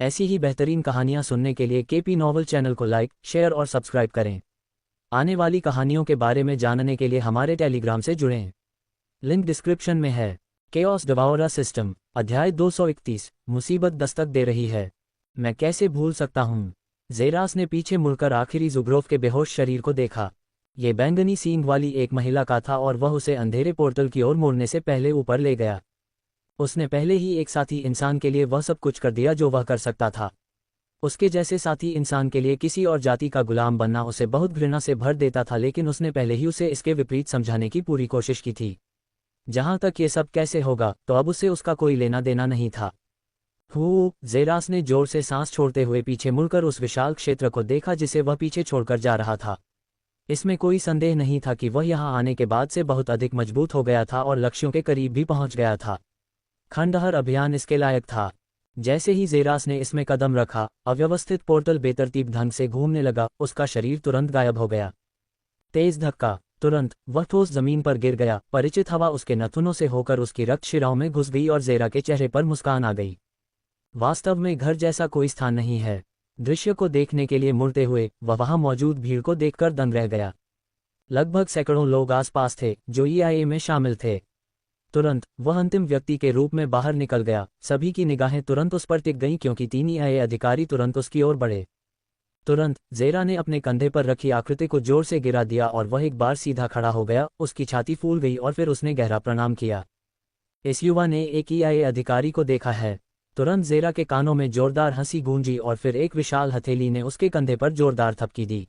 ऐसी ही बेहतरीन कहानियाँ सुनने के लिए केपी नॉवल चैनल को लाइक, शेयर और सब्सक्राइब करें। आने वाली कहानियों के बारे में जानने के लिए हमारे टेलीग्राम से जुड़ें। लिंक डिस्क्रिप्शन में है। केओस डिवाउरर सिस्टम, अध्याय 231, मुसीबत दस्तक दे रही है। मैं कैसे भूल सकता हूँ। ज़ेरास ने पीछे मुड़कर आखिरी ज़ुग्रोव के बेहोश शरीर को देखा। ये बैंगनी सींग वाली एक महिला का था और वह उसे अंधेरे पोर्टल की ओर मुड़ने से पहले ऊपर ले गया। उसने पहले ही एक साथी इंसान के लिए वह सब कुछ कर दिया जो वह कर सकता था। उसके जैसे साथी इंसान के लिए किसी और जाति का गुलाम बनना उसे बहुत घृणा से भर देता था, लेकिन उसने पहले ही उसे इसके विपरीत समझाने की पूरी कोशिश की थी। जहां तक ये सब कैसे होगा, तो अब उसे उसका कोई लेना देना नहीं था। ज़ेरास ने जोर से सांस छोड़ते हुए पीछे मुड़कर उस विशाल क्षेत्र को देखा जिसे वह पीछे छोड़कर जा रहा था। इसमें कोई संदेह नहीं था कि वह यहां आने के बाद से बहुत अधिक मजबूत हो गया था और लक्ष्यों के करीब भी पहुंच गया था। खंडहर अभियान इसके लायक था। जैसे ही ज़ेरास ने इसमें कदम रखा, अव्यवस्थित पोर्टल बेतरतीब ढंग से घूमने लगा। उसका शरीर तुरंत गायब हो गया। तेज धक्का, तुरंत वह ठोस जमीन पर गिर गया। परिचित हवा उसके नथुनों से होकर उसकी रक्त शिराओं में घुस गई और ज़ेरा के चेहरे पर मुस्कान आ गई। वास्तव में घर जैसा कोई स्थान नहीं है। दृश्य को देखने के लिए मुड़ते हुए वह वहां मौजूद भीड़ को देखकर दंग रह गया। लगभग सैकड़ों लोग आसपास थे जो ईआईए में शामिल थे। तुरंत वह अंतिम व्यक्ति के रूप में बाहर निकल गया। सभी की निगाहें तुरंत उस पर टिक गईं क्योंकि 3 ईआईए अधिकारी तुरंत उसकी ओर बढ़े। तुरंत ज़ेरा ने अपने कंधे पर रखी आकृति को जोर से गिरा दिया और वह एक बार सीधा खड़ा हो गया। उसकी छाती फूल गई और फिर उसने गहरा प्रणाम किया। इस युवा ने एक ईआईए अधिकारी को देखा है। तुरंत ज़ेरा के कानों में जोरदार हंसी गूंजी और फिर एक विशाल हथेली ने उसके कंधे पर जोरदार थपकी दी।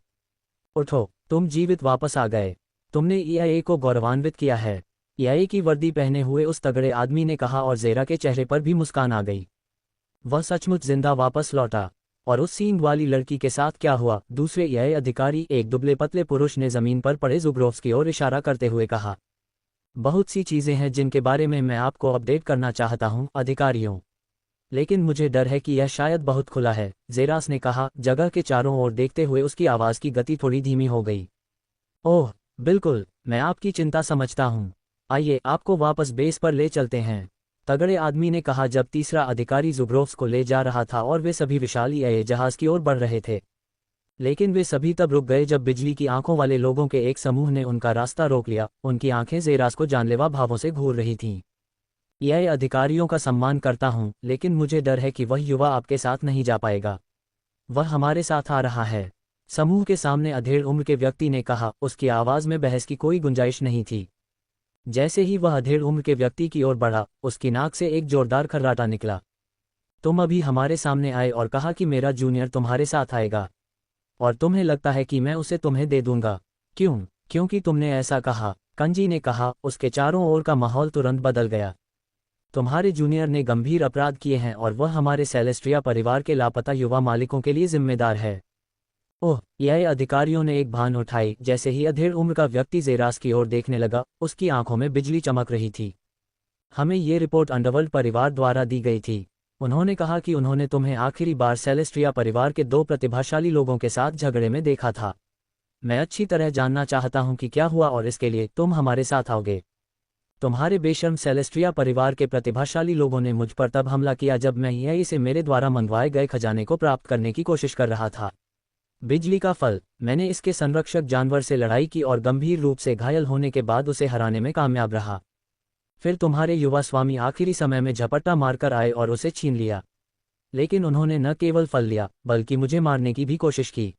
उठो, तुम जीवित वापस आ गए। तुमने ईआईए को गौरवान्वित किया है, ईआईए की वर्दी पहने हुए उस तगड़े आदमी ने कहा और ज़ेरा के चेहरे पर भी मुस्कान आ गई। वह सचमुच जिंदा वापस लौटा। और उस सींग वाली लड़की के साथ क्या हुआ? दूसरे ईआईए अधिकारी, एक दुबले पतले पुरुष ने जमीन पर पड़े ज़ुग्रोव्स की ओर इशारा करते हुए कहा। बहुत सी चीज़ें हैं जिनके बारे में मैं आपको अपडेट करना चाहता हूं, अधिकारियों, लेकिन मुझे डर है कि यह शायद बहुत खुला है, ज़ेरास ने कहा, जगह के चारों ओर देखते हुए उसकी आवाज़ की गति थोड़ी धीमी हो गई। ओह, बिल्कुल, मैं आपकी चिंता समझता हूँ। आइए आपको वापस बेस पर ले चलते हैं, तगड़े आदमी ने कहा जब तीसरा अधिकारी ज़ुग्रोव्स को ले जा रहा था और वे सभी विशाल ईआईए जहाज़ की ओर बढ़ रहे थे। लेकिन वे सभी तब रुक गए जब बिजली की आंखों वाले लोगों के एक समूह ने उनका रास्ता रोक लिया। उनकी आंखें ज़ेरास को जानलेवा भावों से घूर रही थीं। ईआईए अधिकारियों का सम्मान करता हूं, लेकिन मुझे डर है कि वह युवा आपके साथ नहीं जा पाएगा। वह हमारे साथ आ रहा है, समूह के सामने अधेड़ उम्र के व्यक्ति ने कहा। उसकी आवाज़ में बहस की कोई गुंजाइश नहीं थी। जैसे ही वह अधेड़ उम्र के व्यक्ति की ओर बढ़ा, उसकी नाक से एक जोरदार खर्राटा निकला। तुम अभी हमारे सामने आए और कहा कि मेरा जूनियर तुम्हारे साथ आएगा, और तुम्हें लगता है कि मैं उसे तुम्हें दे दूंगा। क्यों? क्योंकि तुमने ऐसा कहा, कंजी ने कहा। उसके चारों ओर का माहौल तुरंत बदल गया। तुम्हारे जूनियर ने गंभीर अपराध किए हैं और वह हमारे सेलेस्ट्रिया परिवार के लापता युवा मालिकों के लिए जिम्मेदार है। ओह, ईआईए अधिकारियों ने एक भान उठाई। जैसे ही अधेड़ उम्र का व्यक्ति ज़ेरास की ओर देखने लगा, उसकी आंखों में बिजली चमक रही थी। हमें ये रिपोर्ट अंडरवर्ल्ड परिवार द्वारा दी गई थी। उन्होंने कहा कि उन्होंने तुम्हें आखिरी बार सेलेस्ट्रिया परिवार के 2 प्रतिभाशाली लोगों के साथ झगड़े में देखा था। मैं अच्छी तरह जानना चाहता हूं कि क्या हुआ और इसके लिए तुम हमारे साथ आओगे। तुम्हारे बेशर्म सेलेस्ट्रिया परिवार के प्रतिभाशाली लोगों ने मुझ पर तब हमला किया जब मैं ईआईए से मेरे द्वारा मंगवाए गए खजाने को प्राप्त करने की कोशिश कर रहा था। बिजली का फल, मैंने इसके संरक्षक जानवर से लड़ाई की और गंभीर रूप से घायल होने के बाद उसे हराने में कामयाब रहा। फिर तुम्हारे युवा स्वामी आखिरी समय में झपट्टा मारकर आए और उसे छीन लिया। लेकिन उन्होंने न केवल फल लिया, बल्कि मुझे मारने की भी कोशिश की।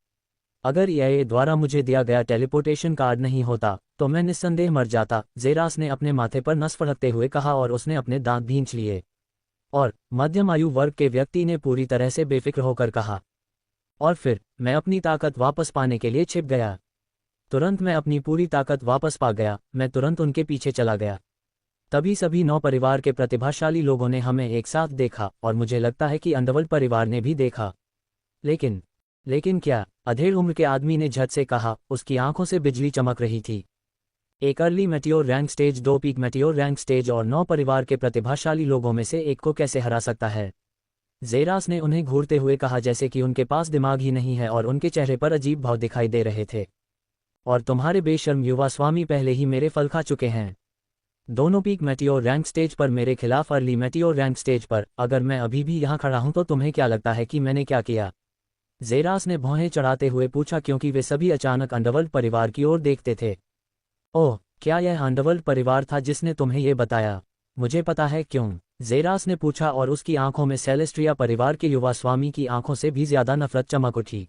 अगर ईआईए द्वारा मुझे दिया गया टेलीपोर्टेशन कार्ड नहीं होता, तो मैं निस्संदेह मर जाता, ज़ेरास ने अपने माथे पर नस फड़कते हुए कहा और उसने अपने दांत भींच लिए। और मध्यम आयु वर्ग के व्यक्ति ने पूरी तरह से बेफिक्र होकर कहा। और फिर मैं अपनी ताकत वापस पाने के लिए छिप गया। तुरंत मैं अपनी पूरी ताकत वापस पा गया। मैं तुरंत उनके पीछे चला गया। तभी सभी 9 परिवार के प्रतिभाशाली लोगों ने हमें एक साथ देखा और मुझे लगता है कि अंडरवर्ल्ड परिवार ने भी देखा। लेकिन क्या? अधेड़ उम्र के आदमी ने झट से कहा। उसकी आंखों से बिजली चमक रही थी। एक early meteor rank stage, 2 peak meteor rank stage और 9 परिवार के प्रतिभाशाली लोगों में से एक को कैसे हरा सकता है? ज़ेरास ने उन्हें घूरते हुए कहा, जैसे कि उनके पास दिमाग ही नहीं है, और उनके चेहरे पर अजीब भाव दिखाई दे रहे थे। और तुम्हारे बेशर्म युवा स्वामी पहले ही मेरे फल खा चुके हैं। दोनों पीक मेटियोर रैंक स्टेज पर मेरे खिलाफ अर्ली मेटियोर रैंक स्टेज पर। अगर मैं अभी भी यहाँ खड़ा हूँ तो तुम्हें क्या लगता है कि मैंने क्या किया? ज़ेरास ने भौहें चढ़ाते हुए पूछा, क्योंकि वे सभी अचानक अंडरवर्ल्ड परिवार की ओर देखते थे। ओह, क्या यह अंडरवर्ल्ड परिवार था जिसने तुम्हें ये बताया? मुझे पता है क्यों, ज़ेरास ने पूछा, और उसकी आंखों में सेलेस्ट्रिया परिवार के युवा स्वामी की आंखों से भी ज्यादा नफरत चमक उठी।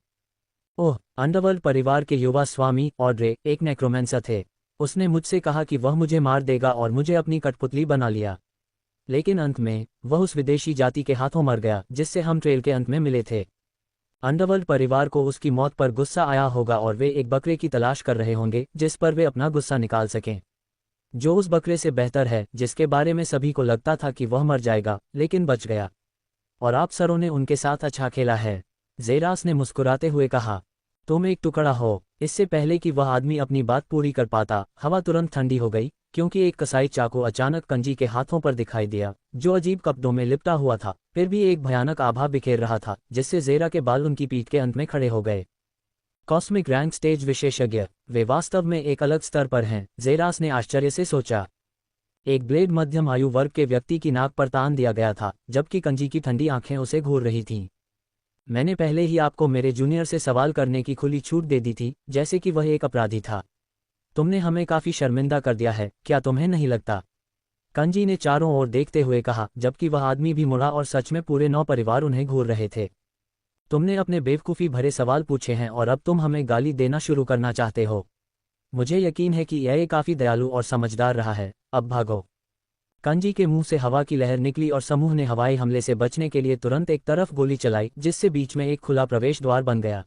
ओह, अंडरवर्ल्ड परिवार के युवा स्वामी ऑड्रे एक नेक्रोमेंसर थे। उसने मुझसे कहा कि वह मुझे मार देगा और मुझे अपनी कठपुतली बना लिया। लेकिन अंत में वह उस विदेशी जाति के हाथों मर गया जिससे हम ट्रेल के अंत में मिले थे। अंडरवर्ल्ड परिवार को उसकी मौत पर गुस्सा आया होगा और वे एक बकरे की तलाश कर रहे होंगे जिस पर वे अपना गुस्सा निकाल सकें, जो उस बकरे से बेहतर है जिसके बारे में सभी को लगता था कि वह मर जाएगा लेकिन बच गया। और आप सरों ने उनके साथ अच्छा खेला है, ज़ेरास ने मुस्कुराते हुए कहा। तुम एक टुकड़ा हो। इससे पहले कि वह आदमी अपनी बात पूरी कर पाता, हवा तुरंत ठंडी हो गई, क्योंकि एक कसाई चाकू अचानक कंजी के हाथों पर दिखाई दिया, जो अजीब कपड़ों में लिपटा हुआ था, फिर भी एक भयानक आभा बिखेर रहा था, जिससे ज़ेरा के बाल उनकी पीठ के अंत में खड़े हो गए। कॉस्मिक रैंक स्टेज विशेषज्ञ, वे वास्तव में एक अलग स्तर पर हैं, ज़ेरास ने आश्चर्य से सोचा। एक ब्लेड मध्यम आयु वर्ग के व्यक्ति की नाक पर तान दिया गया था, जबकि कंजी की ठंडी आंखें उसे घूर रही थीं। मैंने पहले ही आपको मेरे जूनियर से सवाल करने की खुली छूट दे दी थी, जैसे कि वह एक अपराधी था। तुमने हमें काफी शर्मिंदा कर दिया है, क्या तुम्हें नहीं लगता? कंजी ने चारों ओर देखते हुए कहा, जबकि वह आदमी भी मुड़ा और सच में पूरे 9 परिवार उन्हें घूर रहे थे। तुमने अपने बेवकूफ़ी भरे सवाल पूछे हैं और अब तुम हमें गाली देना शुरू करना चाहते हो। मुझे यकीन है कि यह काफ़ी दयालु और समझदार रहा है, अब भागो। कंजी के मुंह से हवा की लहर निकली और समूह ने हवाई हमले से बचने के लिए तुरंत एक तरफ गोली चलाई, जिससे बीच में एक खुला प्रवेश द्वार बन गया।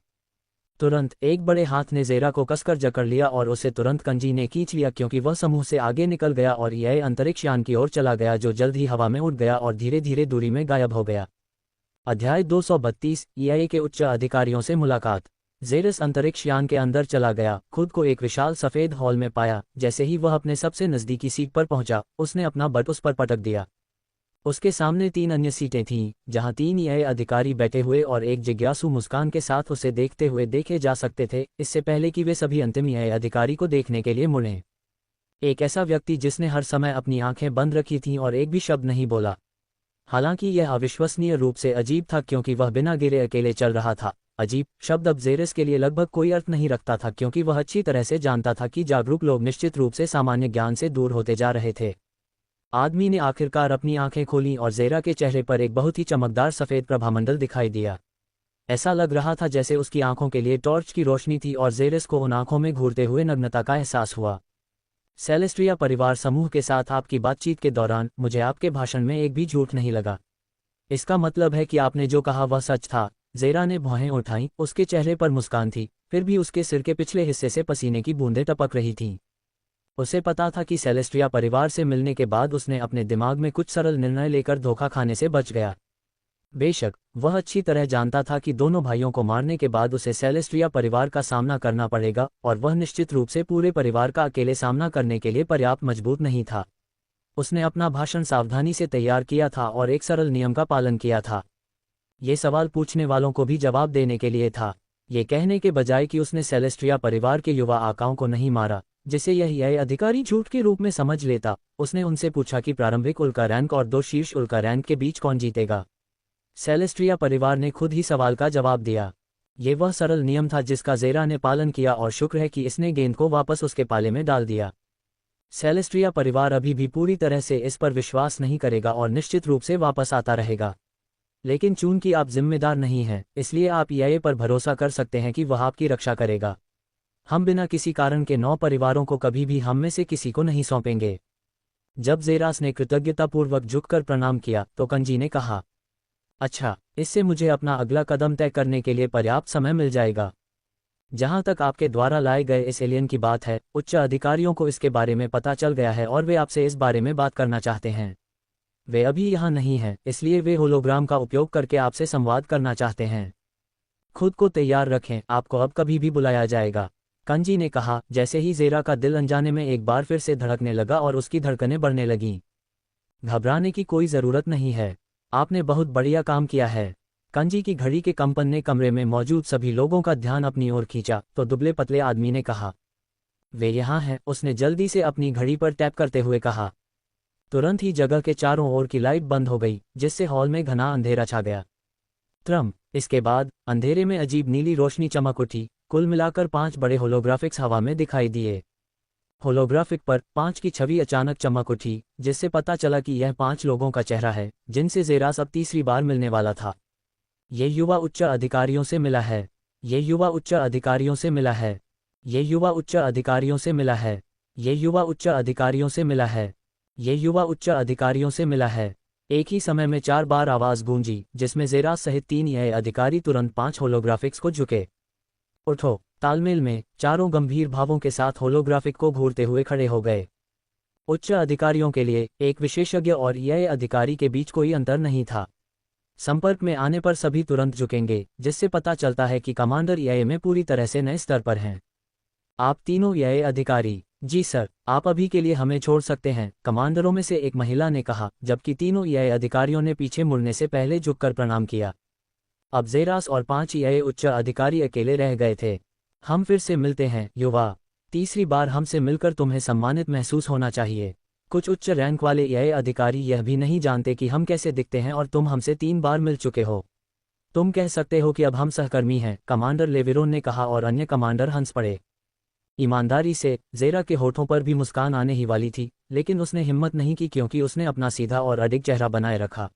तुरंत एक बड़े हाथ ने ज़ेरा को कसकर जकड़ लिया और उसे तुरंत कंजी ने खींच लिया, क्योंकि वह समूह से आगे निकल गया और यह अंतरिक्ष यान की ओर चला गया, जो जल्द ही हवा में उड़ गया और धीरे धीरे दूरी में गायब हो गया। अध्याय 232 ईआईए के उच्च अधिकारियों से मुलाकात। ज़ेरस अंतरिक्ष यान के अंदर चला गया, खुद को एक विशाल सफ़ेद हॉल में पाया। जैसे ही वह अपने सबसे नज़दीकी सीट पर पहुंचा, उसने अपना बट उस पर पटक दिया। उसके सामने 3 अन्य सीटें थीं, जहां 3 ईआईए अधिकारी बैठे हुए और एक जिज्ञासु मुस्कान के साथ उसे देखते हुए देखे जा सकते थे, इससे पहले कि वे सभी अंतिम ईआईए अधिकारी को देखने के लिए मुड़ें। एक ऐसा व्यक्ति जिसने हर समय अपनी आंखें बंद रखी थीं और एक भी शब्द नहीं बोला। हालांकि यह अविश्वसनीय रूप से अजीब था, क्योंकि वह बिना गिरे अकेले चल रहा था। अजीब शब्द अब ज़ेरस के लिए लगभग कोई अर्थ नहीं रखता था, क्योंकि वह अच्छी तरह से जानता था कि जागरूक लोग निश्चित रूप से सामान्य ज्ञान से दूर होते जा रहे थे। आदमी ने आखिरकार अपनी आंखें खोलीं और ज़ेरा के चेहरे पर एक बहुत ही चमकदार सफ़ेद प्रभामंडल दिखाई दिया। ऐसा लग रहा था जैसे उसकी आंखों के लिए टॉर्च की रोशनी थी, और ज़ेरस को उन आंखों में घूरते हुए नग्नता का एहसास हुआ। सेलेस्ट्रिया परिवार समूह के साथ आपकी बातचीत के दौरान मुझे आपके भाषण में एक भी झूठ नहीं लगा। इसका मतलब है कि आपने जो कहा वह सच था। ज़ेरा ने भौहें उठाईं, उसके चेहरे पर मुस्कान थी, फिर भी उसके सिर के पिछले हिस्से से पसीने की बूंदें टपक रही थीं। उसे पता था कि सेलेस्ट्रिया परिवार से मिलने के बाद उसने अपने दिमाग में कुछ सरल निर्णय लेकर धोखा खाने से बच गया। बेशक वह अच्छी तरह जानता था कि दोनों भाइयों को मारने के बाद उसे सेलेस्ट्रिया परिवार का सामना करना पड़ेगा, और वह निश्चित रूप से पूरे परिवार का अकेले सामना करने के लिए पर्याप्त मजबूत नहीं था। उसने अपना भाषण सावधानी से तैयार किया था और एक सरल नियम का पालन किया था। ये सवाल पूछने वालों को भी जवाब देने के लिए था, ये कहने के बजाय कि उसने सेलेस्ट्रिया परिवार के युवा आकाओं को नहीं मारा, जिसे यह अधिकारी झूठ के रूप में समझ लेता। उसने उनसे पूछा कि प्रारंभिक उल्का रैंक और 2 शीर्ष उल्का रैंक के बीच कौन जीतेगा। सेलेस्ट्रिया परिवार ने खुद ही सवाल का जवाब दिया। ये वह सरल नियम था जिसका ज़ेरा ने पालन किया, और शुक्र है कि इसने गेंद को वापस उसके पाले में डाल दिया। सेलेस्ट्रिया परिवार अभी भी पूरी तरह से इस पर विश्वास नहीं करेगा और निश्चित रूप से वापस आता रहेगा, लेकिन चूंकि आप जिम्मेदार नहीं हैं, इसलिए आप ईआईए पर भरोसा कर सकते हैं कि वह आपकी रक्षा करेगा। हम बिना किसी कारण के 9 परिवारों को कभी भी हम में से किसी को नहीं सौंपेंगे। जब ज़ेरास ने कृतज्ञतापूर्वक झुककर प्रणाम किया तो कंजी ने कहा, अच्छा, इससे मुझे अपना अगला कदम तय करने के लिए पर्याप्त समय मिल जाएगा। जहां तक आपके द्वारा लाए गए इस एलियन की बात है, उच्च अधिकारियों को इसके बारे में पता चल गया है और वे आपसे इस बारे में बात करना चाहते हैं। वे अभी यहाँ नहीं हैं, इसलिए वे होलोग्राम का उपयोग करके आपसे संवाद करना चाहते हैं। खुद को तैयार रखें, आपको अब कभी भी बुलाया जाएगा, कंजी ने कहा। जैसे ही ज़ेरा का दिल अनजाने में एक बार फिर से धड़कने लगा और उसकी धड़कनें बढ़ने लगीं। घबराने की कोई ज़रूरत नहीं है, आपने बहुत बढ़िया काम किया है। कंजी की घड़ी के कंपन ने कमरे में मौजूद सभी लोगों का ध्यान अपनी ओर खींचा तो दुबले पतले आदमी ने कहा, वे यहाँ हैं। उसने जल्दी से अपनी घड़ी पर टैप करते हुए कहा। तुरंत ही जगह के चारों ओर की लाइट बंद हो गई, जिससे हॉल में घना अंधेरा छा गया। इसके बाद अंधेरे में अजीब नीली रोशनी चमक उठी। कुल मिलाकर 5 बड़े होलोग्राफिक्स हवा में दिखाई दिए। होलोग्राफिक पर 5 की छवि अचानक चमक उठी, जिससे पता चला कि यह 5 लोगों का चेहरा है, जिनसे ज़ेरास अब तीसरी बार मिलने वाला था। ये युवा उच्च अधिकारियों से मिला है। ये युवा उच्च अधिकारियों से मिला है। ये युवा उच्च अधिकारियों से मिला है। ये युवा उच्च अधिकारियों से मिला है। ये युवा उच्च अधिकारियों से मिला है। एक ही समय में 4 बार आवाज़ गूंजी, जिसमें ज़ेरास सहित 3 ये अधिकारी तुरंत 5 होलोग्राफिक्स को झुके। उठो। तालमेल में चारों गंभीर भावों के साथ होलोग्राफिक को घूरते हुए खड़े हो गए। उच्च अधिकारियों के लिए एक विशेषज्ञ और ये अधिकारी के बीच कोई अंतर नहीं था। संपर्क में आने पर सभी तुरंत झुकेंगे, जिससे पता चलता है कि कमांडर ये में पूरी तरह से नए स्तर पर हैं। आप तीनों ये अधिकारी। जी सर, आप अभी के लिए हमें छोड़ सकते हैं, कमांडरों में से एक महिला ने कहा, जबकि तीनों ये अधिकारियों ने पीछे मुड़ने से पहले झुककर प्रणाम किया। अब ज़ेरास और 5 ये उच्च अधिकारी अकेले रह गए थे। हम फिर से मिलते हैं, युवा। तीसरी बार हमसे मिलकर तुम्हें सम्मानित महसूस होना चाहिए। कुछ उच्च रैंक वाले ये अधिकारी यह भी नहीं जानते कि हम कैसे दिखते हैं और तुम हमसे 3 बार मिल चुके हो। तुम कह सकते हो कि अब हम सहकर्मी हैं, कमांडर लेविरोन ने कहा और अन्य कमांडर हंस पड़े। ईमानदारी से ज़ेरा के होठों पर भी मुस्कान आने ही वाली थी, लेकिन उसने हिम्मत नहीं की क्योंकि उसने अपना सीधा और अडिग चेहरा बनाए रखा।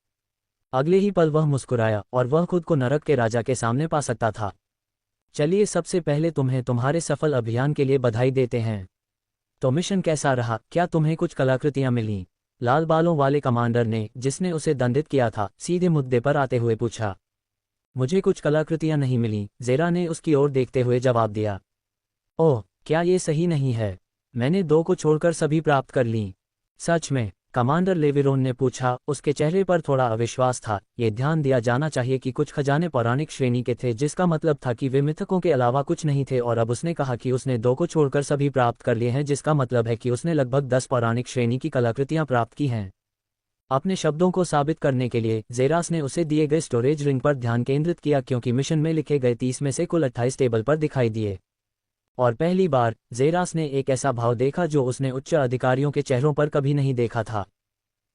अगले ही पल वह मुस्कुराया और वह खुद को नरक के राजा के सामने पा सकता था। चलिए, सबसे पहले तुम्हें तुम्हारे सफल अभियान के लिए बधाई देते हैं। तो मिशन कैसा रहा? क्या तुम्हें कुछ कलाकृतियां मिलीं? लाल बालों वाले कमांडर ने, जिसने उसे दंडित किया था, सीधे मुद्दे पर आते हुए पूछा। मुझे कुछ कलाकृतियां नहीं मिलीं, ज़ेरा ने उसकी ओर देखते हुए जवाब दिया। ओह, क्या ये सही नहीं है? मैंने 2 को छोड़कर सभी प्राप्त कर लीं। सच में? कमांडर लेविरोन ने पूछा। उसके चेहरे पर थोड़ा अविश्वास था। ये ध्यान दिया जाना चाहिए कि कुछ खजाने पौराणिक श्रेणी के थे, जिसका मतलब था कि वे मिथकों के अलावा कुछ नहीं थे, और अब उसने कहा कि उसने 2 को छोड़कर सभी प्राप्त कर लिए हैं, जिसका मतलब है कि उसने लगभग 10 पौराणिक श्रेणी की कलाकृतियां प्राप्त की हैं। अपने शब्दों को साबित करने के लिए ज़ेरास ने उसे दिए गए स्टोरेज रिंग पर ध्यान केंद्रित किया, क्योंकि मिशन में लिखे गए 30 में से कुल 28 टेबल पर दिखाई दिए। और पहली बार ज़ेरास ने एक ऐसा भाव देखा जो उसने उच्च अधिकारियों के चेहरों पर कभी नहीं देखा था।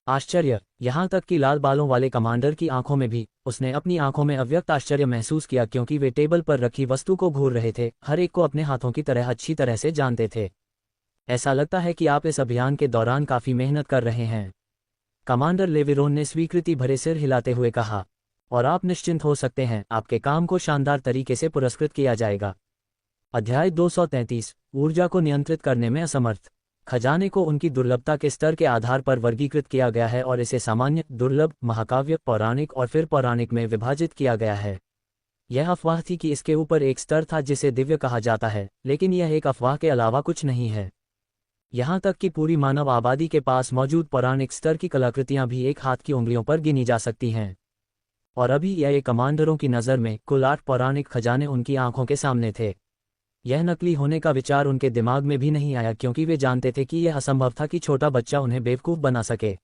आश्चर्य, यहाँ तक कि लाल बालों वाले कमांडर की आंखों में भी। उसने अपनी आंखों में अव्यक्त आश्चर्य महसूस किया, क्योंकि वे टेबल पर रखी वस्तु को घूर रहे थे, हर एक को अपने हाथों की तरह अच्छी तरह से जानते थे। ऐसा लगता है कि आप इस अभियान के दौरान काफ़ी मेहनत कर रहे हैं, कमांडर लेविरोन ने स्वीकृति भरे सिर हिलाते हुए कहा। और आप निश्चिंत हो सकते हैं, आपके काम को शानदार तरीके से पुरस्कृत किया जाएगा। अध्याय 233, ऊर्जा को नियंत्रित करने में असमर्थ। खजाने को उनकी दुर्लभता के स्तर के आधार पर वर्गीकृत किया गया है और इसे सामान्य, दुर्लभ, महाकाव्य, पौराणिक और फिर पौराणिक में विभाजित किया गया है। यह अफवाह थी कि इसके ऊपर एक स्तर था जिसे दिव्य कहा जाता है, लेकिन यह एक अफवाह के अलावा कुछ नहीं है। यहाँ तक कि पूरी मानव आबादी के पास मौजूद पौराणिक स्तर की कलाकृतियाँ भी एक हाथ की उंगलियों पर गिनी जा सकती हैं। और अभी यह कमांडरों की नज़र में कुल 8 पौराणिक खजाने उनकी आंखों के सामने थे। यह नकली होने का विचार उनके दिमाग में भी नहीं आया, क्योंकि वे जानते थे कि यह असंभव था कि छोटा बच्चा उन्हें बेवकूफ़ बना सके।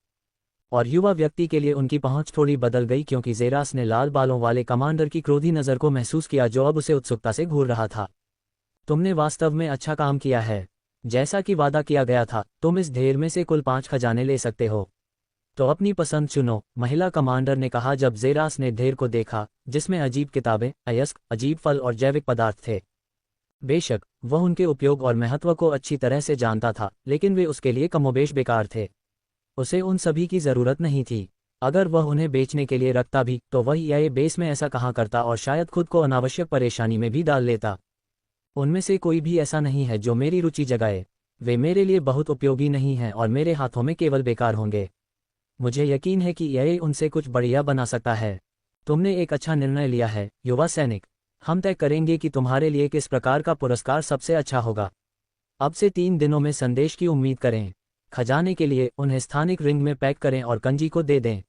और युवा व्यक्ति के लिए उनकी पहुंच थोड़ी बदल गई, क्योंकि ज़ेरास ने लाल बालों वाले कमांडर की क्रोधी नज़र को महसूस किया, जो अब उसे उत्सुकता से घूर रहा था। तुमने वास्तव में अच्छा काम किया है। जैसा कि वादा किया गया था, तुम इस ढेर में से कुल 5 खजाने ले सकते हो। तो अपनी पसंद चुनो, महिला कमांडर ने कहा जब ज़ेरास ने ढेर को देखा, जिसमें अजीब किताबें, अयस्क, अजीब फल और जैविक पदार्थ थे। बेशक वह उनके उपयोग और महत्व को अच्छी तरह से जानता था, लेकिन वे उसके लिए कमोबेश बेकार थे। उसे उन सभी की ज़रूरत नहीं थी। अगर वह उन्हें बेचने के लिए रखता भी, तो वह ये बेस में ऐसा कहाँ करता और शायद खुद को अनावश्यक परेशानी में भी डाल लेता। उनमें से कोई भी ऐसा नहीं है जो मेरी रुचि जगाए। वे मेरे लिए बहुत उपयोगी नहीं हैं और मेरे हाथों में केवल बेकार होंगे। मुझे यकीन है कि यह उनसे कुछ बढ़िया बना सकता है। तुमने एक अच्छा निर्णय लिया है, युवा सैनिक। हम तय करेंगे कि तुम्हारे लिए किस प्रकार का पुरस्कार सबसे अच्छा होगा। अब से 3 दिनों में संदेश की उम्मीद करें। खजाने के लिए उन्हें स्थानिक रिंग में पैक करें और कंजी को दे दें।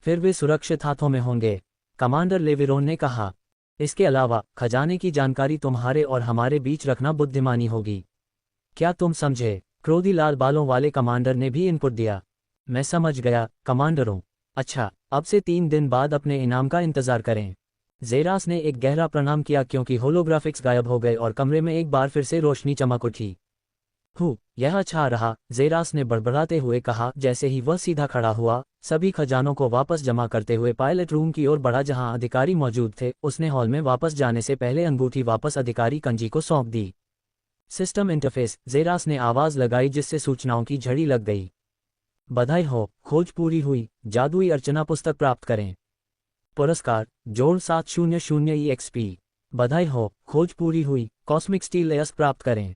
फिर वे सुरक्षित हाथों में होंगे, कमांडर लेविरोन ने कहा। इसके अलावा खजाने की जानकारी तुम्हारे और हमारे बीच रखना बुद्धिमानी होगी। क्या तुम समझे? क्रोधी लाल बालों वाले कमांडर ने भी इनपुट दिया। मैं समझ गया, कमांडरों। अच्छा, अब से 3 दिन बाद अपने इनाम का इंतजार करें। ज़ेरास ने एक गहरा प्रणाम किया, क्योंकि होलोग्राफिक्स गायब हो गए और कमरे में एक बार फिर से रोशनी चमक उठी। यह अच्छा रहा, जेरास ने बड़बड़ाते हुए कहा। जैसे ही वह सीधा खड़ा हुआ, सभी खजानों को वापस जमा करते हुए पायलट रूम की ओर बढ़ा जहां अधिकारी मौजूद थे। उसने हॉल में वापस जाने से पहले अंगूठी वापस अधिकारी कंजी को सौंप दी। सिस्टम इंटरफेस, जेरास ने आवाज लगाई जिससे सूचनाओं की झड़ी लग गई। बधाई हो, खोज पूरी हुई, जादुई अर्चना पुस्तक प्राप्त करें। पुरस्कार, जोड़ 700 EXP। बधाई हो, खोज पूरी हुई, कॉस्मिक स्टील लेयर्स प्राप्त करें।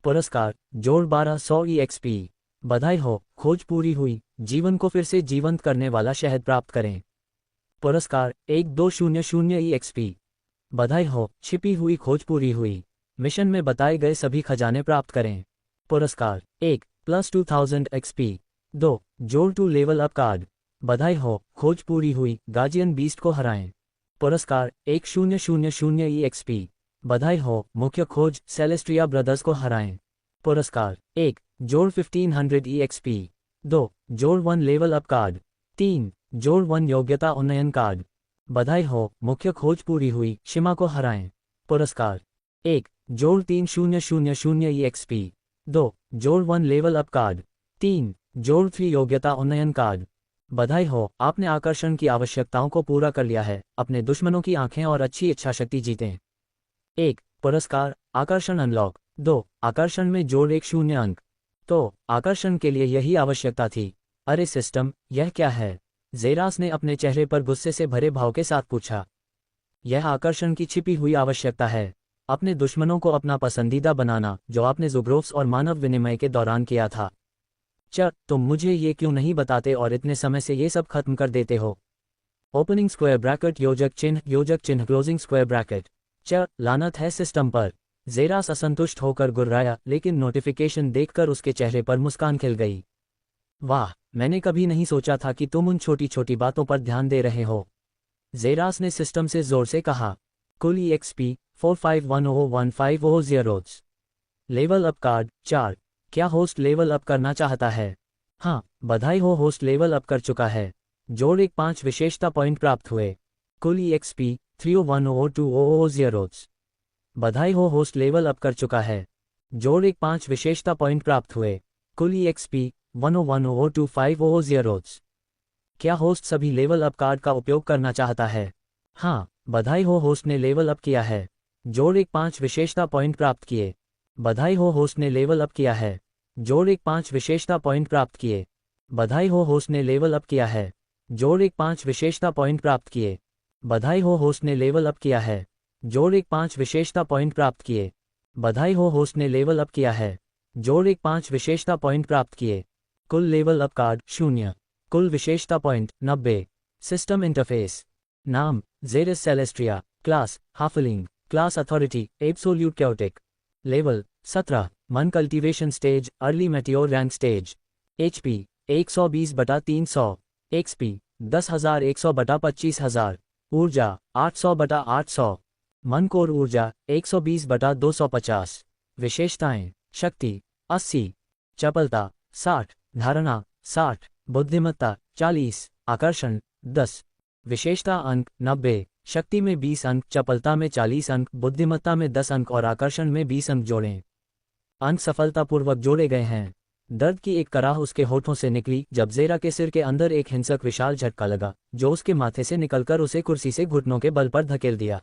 पुरस्कार, जोड़ 1200 EXP। बधाई हो, खोज पूरी हुई, जीवन को फिर से जीवंत करने वाला शहद प्राप्त करें। पुरस्कार, 1200 EXP। बधाई हो, छिपी हुई खोज पूरी हुई, मिशन में बताए गए सभी खजाने प्राप्त करें। पुरस्कार, 1 + 2000 XP। 2 जोड़ 2 लेवल अप कार्ड। बधाई हो, खोज पूरी हुई, गार्जियन बीस्ट को हराएं। पुरस्कार, 1000 EXP। बधाई हो, मुख्य खोज सेलेस्ट्रिया ब्रदर्स को हराएं। पुरस्कार, 1 जोड़ 1500 EXP। 2 जोड़ 1 लेवल अप कार्ड। 3 जोड़ 1 योग्यता उन्नयन कार्ड। बधाई हो, मुख्य खोज पूरी हुई, शिमा को हराएं। पुरस्कार, 1 जोड़ 3000 EXP। 2 जोड़ 1 लेवल अप कार्ड। 3 जोड़ 3 योग्यता उन्नयन कार्ड। बधाई हो, आपने आकर्षण की आवश्यकताओं को पूरा कर लिया है। अपने दुश्मनों की आंखें और अच्छी इच्छाशक्ति जीतें। 1 पुरस्कार, आकर्षण अनलॉक। 2 आकर्षण में जोड़ 10 अंक। तो आकर्षण के लिए यही आवश्यकता थी। अरे सिस्टम, यह क्या है? जेरास ने अपने चेहरे पर गुस्से से भरे भाव के साथ पूछा। यह आकर्षण की छिपी हुई आवश्यकता है, अपने दुश्मनों को अपना पसंदीदा बनाना, जो आपने ज़ुग्रोफ्स और मानव विनिमय के दौरान किया था। तुम मुझे ये क्यों नहीं बताते और इतने समय से ये सब खत्म कर देते हो? ओपनिंग स्क्वायर ब्रैकेट योजक चिन्ह क्लोजिंग स्क्वायर ब्रैकेट। लानत है सिस्टम पर। जेरास असंतुष्ट होकर गुर्राया, लेकिन नोटिफिकेशन देखकर उसके चेहरे पर मुस्कान खिल गई। वाह, मैंने कभी नहीं सोचा था कि तुम उन छोटी छोटी बातों पर ध्यान दे रहे हो। जेरास ने सिस्टम से जोर से कहा। कुल EXP 45101500। Level up card 4। क्या होस्ट लेवल अप करना चाहता है? हाँ, बधाई हो, होस्ट लेवल अप कर चुका है। जोड़ 5 विशेषता पॉइंट प्राप्त हुए। कुल EXP 30102000। बधाई हो, होस्ट लेवल अप कर चुका है। जोड़ 5 विशेषता पॉइंट प्राप्त हुए। कुल EXP 10102500। क्या होस्ट सभी लेवल अप कार्ड का उपयोग करना चाहता है? हाँ, बधाई हो, होस्ट ने लेवल अप किया है। जोड़ 5 विशेषता पॉइंट प्राप्त किए। बधाई हो, होस्ट ने लेवल अप किया है। जोड़ 5 विशेषता पॉइंट प्राप्त किए। बधाई हो, होस्ट ने लेवल अप किया है। जोड़ 5 विशेषता पॉइंट प्राप्त किए। बधाई हो, होस्ट ने लेवल अप किया है। जोड़ 5 विशेषता पॉइंट प्राप्त किए। बधाई हो, होस्ट ने लेवल अप किया है। जोड़ 5 विशेषता पॉइंट प्राप्त किए। कुल लेवल अप कार्ड 0। कुल विशेषता पॉइंट 90। System interface. नाम Jeris Celestria. Class halfling. Class authority absolute chaotic. Level 17। मन cultivation stage early mature rank stage. HP 120/300। XP 10,100/25,000। ऊर्जा 800/800। मन कोर ऊर्जा 120/250। विशेषताएं शक्ति 80। चपलता 60। धारणा 60। बुद्धिमत्ता 40। आकर्षण 10। विशेषता अंक 90। शक्ति में 20 अंक, चपलता में 40 अंक, बुद्धिमत्ता में 10 अंक और आकर्षण में 20 अंक जोड़ें। अंक सफलतापूर्वक जोड़े गए हैं। दर्द की एक कराह उसके होठों से निकली जब जेरा के सिर के अंदर एक हिंसक विशाल झटका लगा, जो उसके माथे से निकलकर उसे कुर्सी से घुटनों के बल पर धकेल दिया।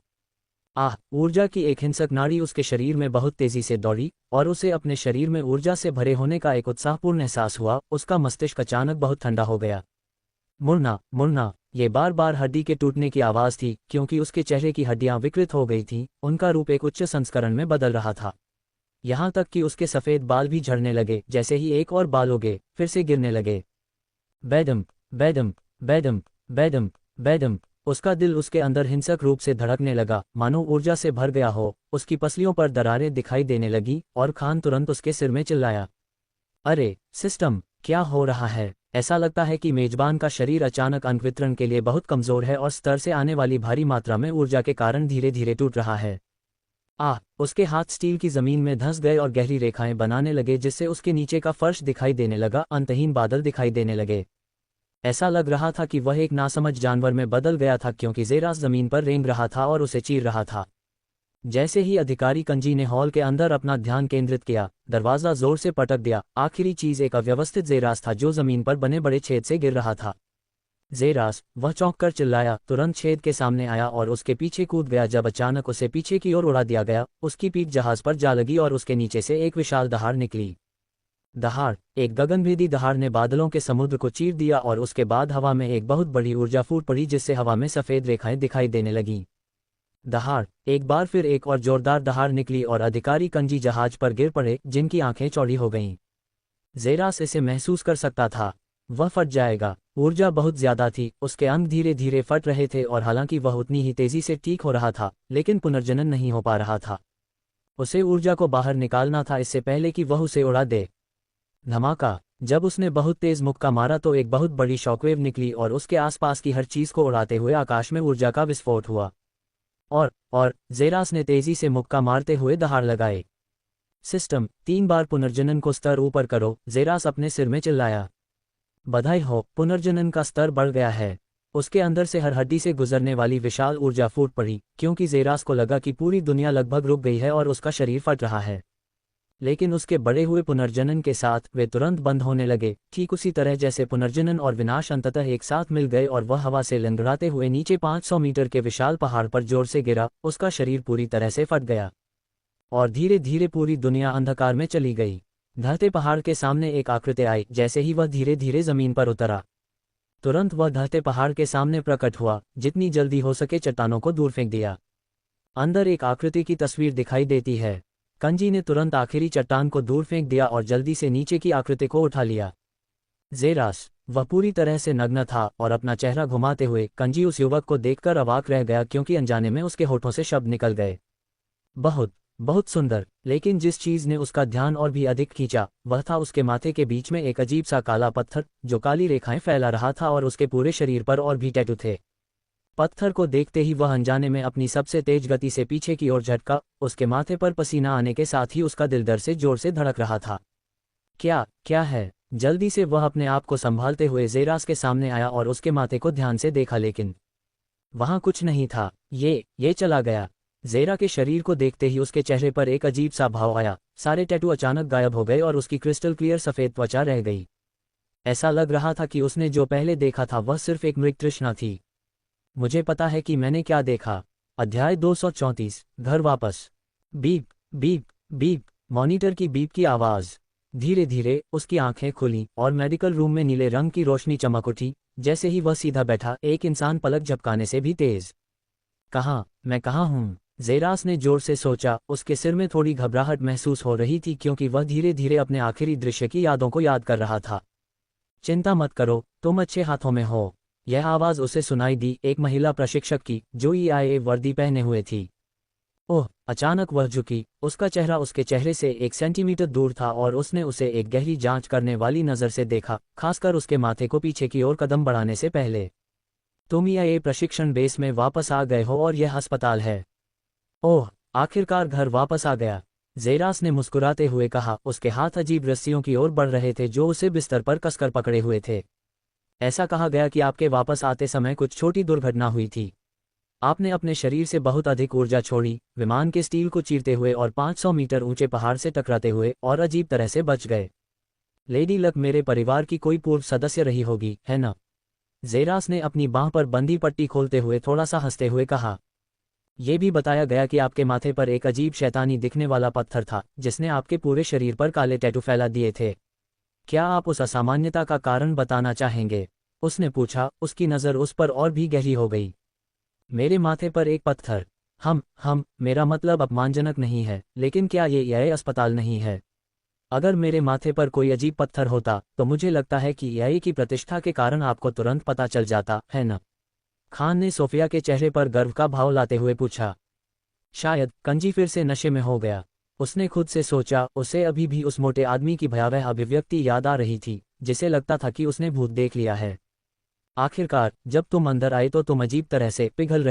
ऊर्जा की एक हिंसक नाड़ी उसके शरीर में बहुत तेजी से दौड़ी और उसे अपने शरीर में ऊर्जा से भरे होने का एक उत्साहपूर्ण एहसास हुआ। उसका मस्तिष्क अचानक बहुत ठंडा हो गया। मुड़ना, ये बार बार हड्डी के टूटने की आवाज़ थी, क्योंकि उसके चेहरे की हड्डियां विकृत हो गई थीं। उनका रूप एक उच्च संस्करण में बदल रहा था। यहाँ तक कि उसके सफ़ेद बाल भी झड़ने लगे। जैसे ही एक और बाल उगे, फिर से गिरने लगे। बैडम्प बैडम्प बैडम्प बैडम्प बैडम्प। उसका दिल उसके अंदर हिंसक रूप से धड़कने लगा, मानो ऊर्जा से भर गया हो। उसकी पसलियों पर दरारें दिखाई देने लगी और खान तुरंत उसके सिर में चिल्लाया। अरे सिस्टम, क्या हो रहा है? ऐसा लगता है कि मेजबान का शरीर अचानक अंक वितरण के लिए बहुत कमज़ोर है और स्तर से आने वाली भारी मात्रा में ऊर्जा के कारण धीरे धीरे टूट रहा है। उसके हाथ स्टील की जमीन में धंस गए और गहरी रेखाएं बनाने लगे, जिससे उसके नीचे का फर्श दिखाई देने लगा। अंतहीन बादल दिखाई देने लगे। ऐसा लग रहा था कि वह एक नासमझ जानवर में बदल गया था, क्योंकि जेरास जमीन पर रेंग रहा था और उसे चीर रहा था। जैसे ही अधिकारी कंजी ने हॉल के अंदर अपना ध्यान केंद्रित किया, दरवाजा जोर से पटक दिया। आखिरी चीज एक अव्यवस्थित जेरास था जो जमीन पर बने बड़े छेद से गिर रहा था। जेरास, वह चौंक कर चिल्लाया, तुरंत छेद के सामने आया और उसके पीछे कूद गया। जब अचानक उसे पीछे की ओर उड़ा दिया गया, उसकी पीठ जहाज पर जा लगी और उसके नीचे से एक विशाल दहाड़ निकली। दहाड़, एक गगनभेदी दहाड़ ने बादलों के समुद्र को चीर दिया और उसके बाद हवा में एक बहुत बड़ी ऊर्जा फूट पड़ी जिससे हवा में सफेद रेखाएं दिखाई देने लगीं। दहाड़, एक बार फिर एक और जोरदार दहाड़ निकली और अधिकारी कंजी जहाज पर गिर पड़े, जिनकी आंखें चौड़ी हो गईं। जेरास इसे महसूस कर सकता था, वह फट जाएगा। ऊर्जा बहुत ज्यादा थी, उसके अंग धीरे धीरे फट रहे थे और हालांकि वह उतनी ही तेजी से ठीक हो रहा था, लेकिन पुनर्जनन नहीं हो पा रहा था। उसे ऊर्जा को बाहर निकालना था इससे पहले कि वह उसे उड़ा दे। धमाका, जब उसने बहुत तेज मुक्का मारा तो एक बहुत बड़ी शॉकवेव निकली और उसके आसपास की हर चीज को उड़ाते हुए आकाश में ऊर्जा का विस्फोट हुआ। और जेरास ने तेजी से मुक्का मारते हुए दहाड़ लगाए। सिस्टम 3 बार पुनर्जनन को स्तर ऊपर करो, जेरास अपने सिर में चिल्लाया। बधाई हो, पुनर्जनन का स्तर बढ़ गया है। उसके अंदर से हर हड्डी से गुजरने वाली विशाल ऊर्जा फूट पड़ी, क्योंकि जेरास को लगा कि पूरी दुनिया लगभग रुक गई है और उसका शरीर फट रहा है। लेकिन उसके बढ़े हुए पुनर्जनन के साथ वे तुरंत बंद होने लगे, ठीक उसी तरह जैसे पुनर्जनन और विनाश अंततः एक साथ मिल गए और वह हवा से लंगड़ाते हुए नीचे 500 मीटर के विशाल पहाड़ पर जोर से गिरा। उसका शरीर पूरी तरह से फट गया और धीरे धीरे पूरी दुनिया अंधकार में चली गई। ढहते पहाड़ के सामने एक आकृति आई। जैसे ही वह धीरे धीरे जमीन पर उतरा, तुरंत वह ढहते पहाड़ के सामने प्रकट हुआ। जितनी जल्दी हो सके चट्टानों को दूर फेंक दिया। अंदर एक आकृति की तस्वीर दिखाई देती है। कंजी ने तुरंत आखिरी चट्टान को दूर फेंक दिया और जल्दी से नीचे की आकृति को उठा लिया। जेरास, वह पूरी तरह से नग्न था और अपना चेहरा घुमाते हुए कंजी उस युवक को देखकर अवाक रह गया, क्योंकि अनजाने में उसके होठों से शब्द निकल गए, बहुत बहुत सुंदर। लेकिन जिस चीज ने उसका ध्यान और भी अधिक खींचा वह था उसके माथे के बीच में एक अजीब सा काला पत्थर, जो काली रेखाएं फैला रहा था और उसके पूरे शरीर पर और भी टैटू थे। पत्थर को देखते ही वह अनजाने में अपनी सबसे तेज गति से पीछे की ओर झटका। उसके माथे पर पसीना आने के साथ ही उसका दिल डर से जोर से धड़क रहा था। क्या है? जल्दी से वह अपने आप को संभालते हुए जेरास के सामने आया और उसके माथे को ध्यान से देखा, लेकिन वहां कुछ नहीं था। ये चला गया। जेरा के शरीर को देखते ही उसके चेहरे पर एक अजीब सा भाव आया। सारे टैटू अचानक गायब हो गए और उसकी क्रिस्टल क्लियर सफेद त्वचा रह गई। ऐसा लग रहा था कि उसने जो पहले देखा था वह सिर्फ एक मृग तृष्णा थी। मुझे पता है कि मैंने क्या देखा। अध्याय 234, घर वापस। बीप बीप बीप, मॉनिटर की बीप की आवाज। धीरे धीरे उसकी आंखें खुलीं और मेडिकल रूम में नीले रंग की रोशनी चमक उठी। जैसे ही वह सीधा बैठा, एक इंसान पलक झपकाने से भी तेज। मैं कहाँ हूँ? जेरास ने जोर से सोचा। उसके सिर में थोड़ी घबराहट महसूस हो रही थी, क्योंकि वह धीरे धीरे अपने आखिरी दृश्य की यादों को याद कर रहा था। चिंता मत करो, तुम अच्छे हाथों में हो। यह आवाज उसे सुनाई दी, एक महिला प्रशिक्षक की, जो EIA वर्दी पहने हुए थी। ओह! अचानक वह झुकी। उसका चेहरा उसके चेहरे से 1 सेंटीमीटर दूर था और उसने उसे एक गहरी जांच करने वाली नज़र से देखा, खासकर उसके माथे को पीछे की ओर कदम बढ़ाने से पहले। तुम EIA प्रशिक्षण बेस में वापस आ गए हो और यह अस्पताल है। ओह! आखिरकार घर वापस आ गया, जेरास ने मुस्कुराते हुए कहा। उसके हाथ अजीब रस्सियों की ओर बढ़ रहे थे जो उसे बिस्तर पर कसकर पकड़े हुए थे। ऐसा कहा गया कि आपके वापस आते समय कुछ छोटी दुर्घटना हुई थी। आपने अपने शरीर से बहुत अधिक ऊर्जा छोड़ी, विमान के स्टील को चीरते हुए और 500 मीटर ऊंचे पहाड़ से टकराते हुए, और अजीब तरह से बच गए। लेडी लक मेरे परिवार की कोई पूर्व सदस्य रही होगी, है ना? जेरास ने अपनी बांह पर बंधी पट्टी खोलते हुए थोड़ा सा हंसते हुए कहा। यह भी बताया गया कि आपके माथे पर एक अजीब शैतानी दिखने वाला पत्थर था, जिसने आपके पूरे शरीर पर काले टैटू फैला दिए थे। क्या आप उस असामान्यता का कारण बताना चाहेंगे? उसने पूछा। उसकी नज़र उस पर और भी गहरी हो गई। मेरे माथे पर एक पत्थर। मेरा मतलब अपमानजनक नहीं है, लेकिन क्या यह अस्पताल नहीं है? अगर मेरे माथे पर कोई अजीब पत्थर होता तो मुझे लगता है कि EIA की प्रतिष्ठा के कारण आपको तुरंत पता चल जाता, है ना? खान ने सोफिया के चेहरे पर गर्व का भाव लाते हुए पूछा। शायद कंजी फिर से नशे में हो गया, उसने खुद से सोचा। उसे अभी भी उस मोटे आदमी की भयावह अभिव्यक्ति याद आ रही थी, जिसे लगता था कि उसने भूत देख लिया है। आखिरकार जब तुम अंदर आए तो तुम अजीब तरह से पिघल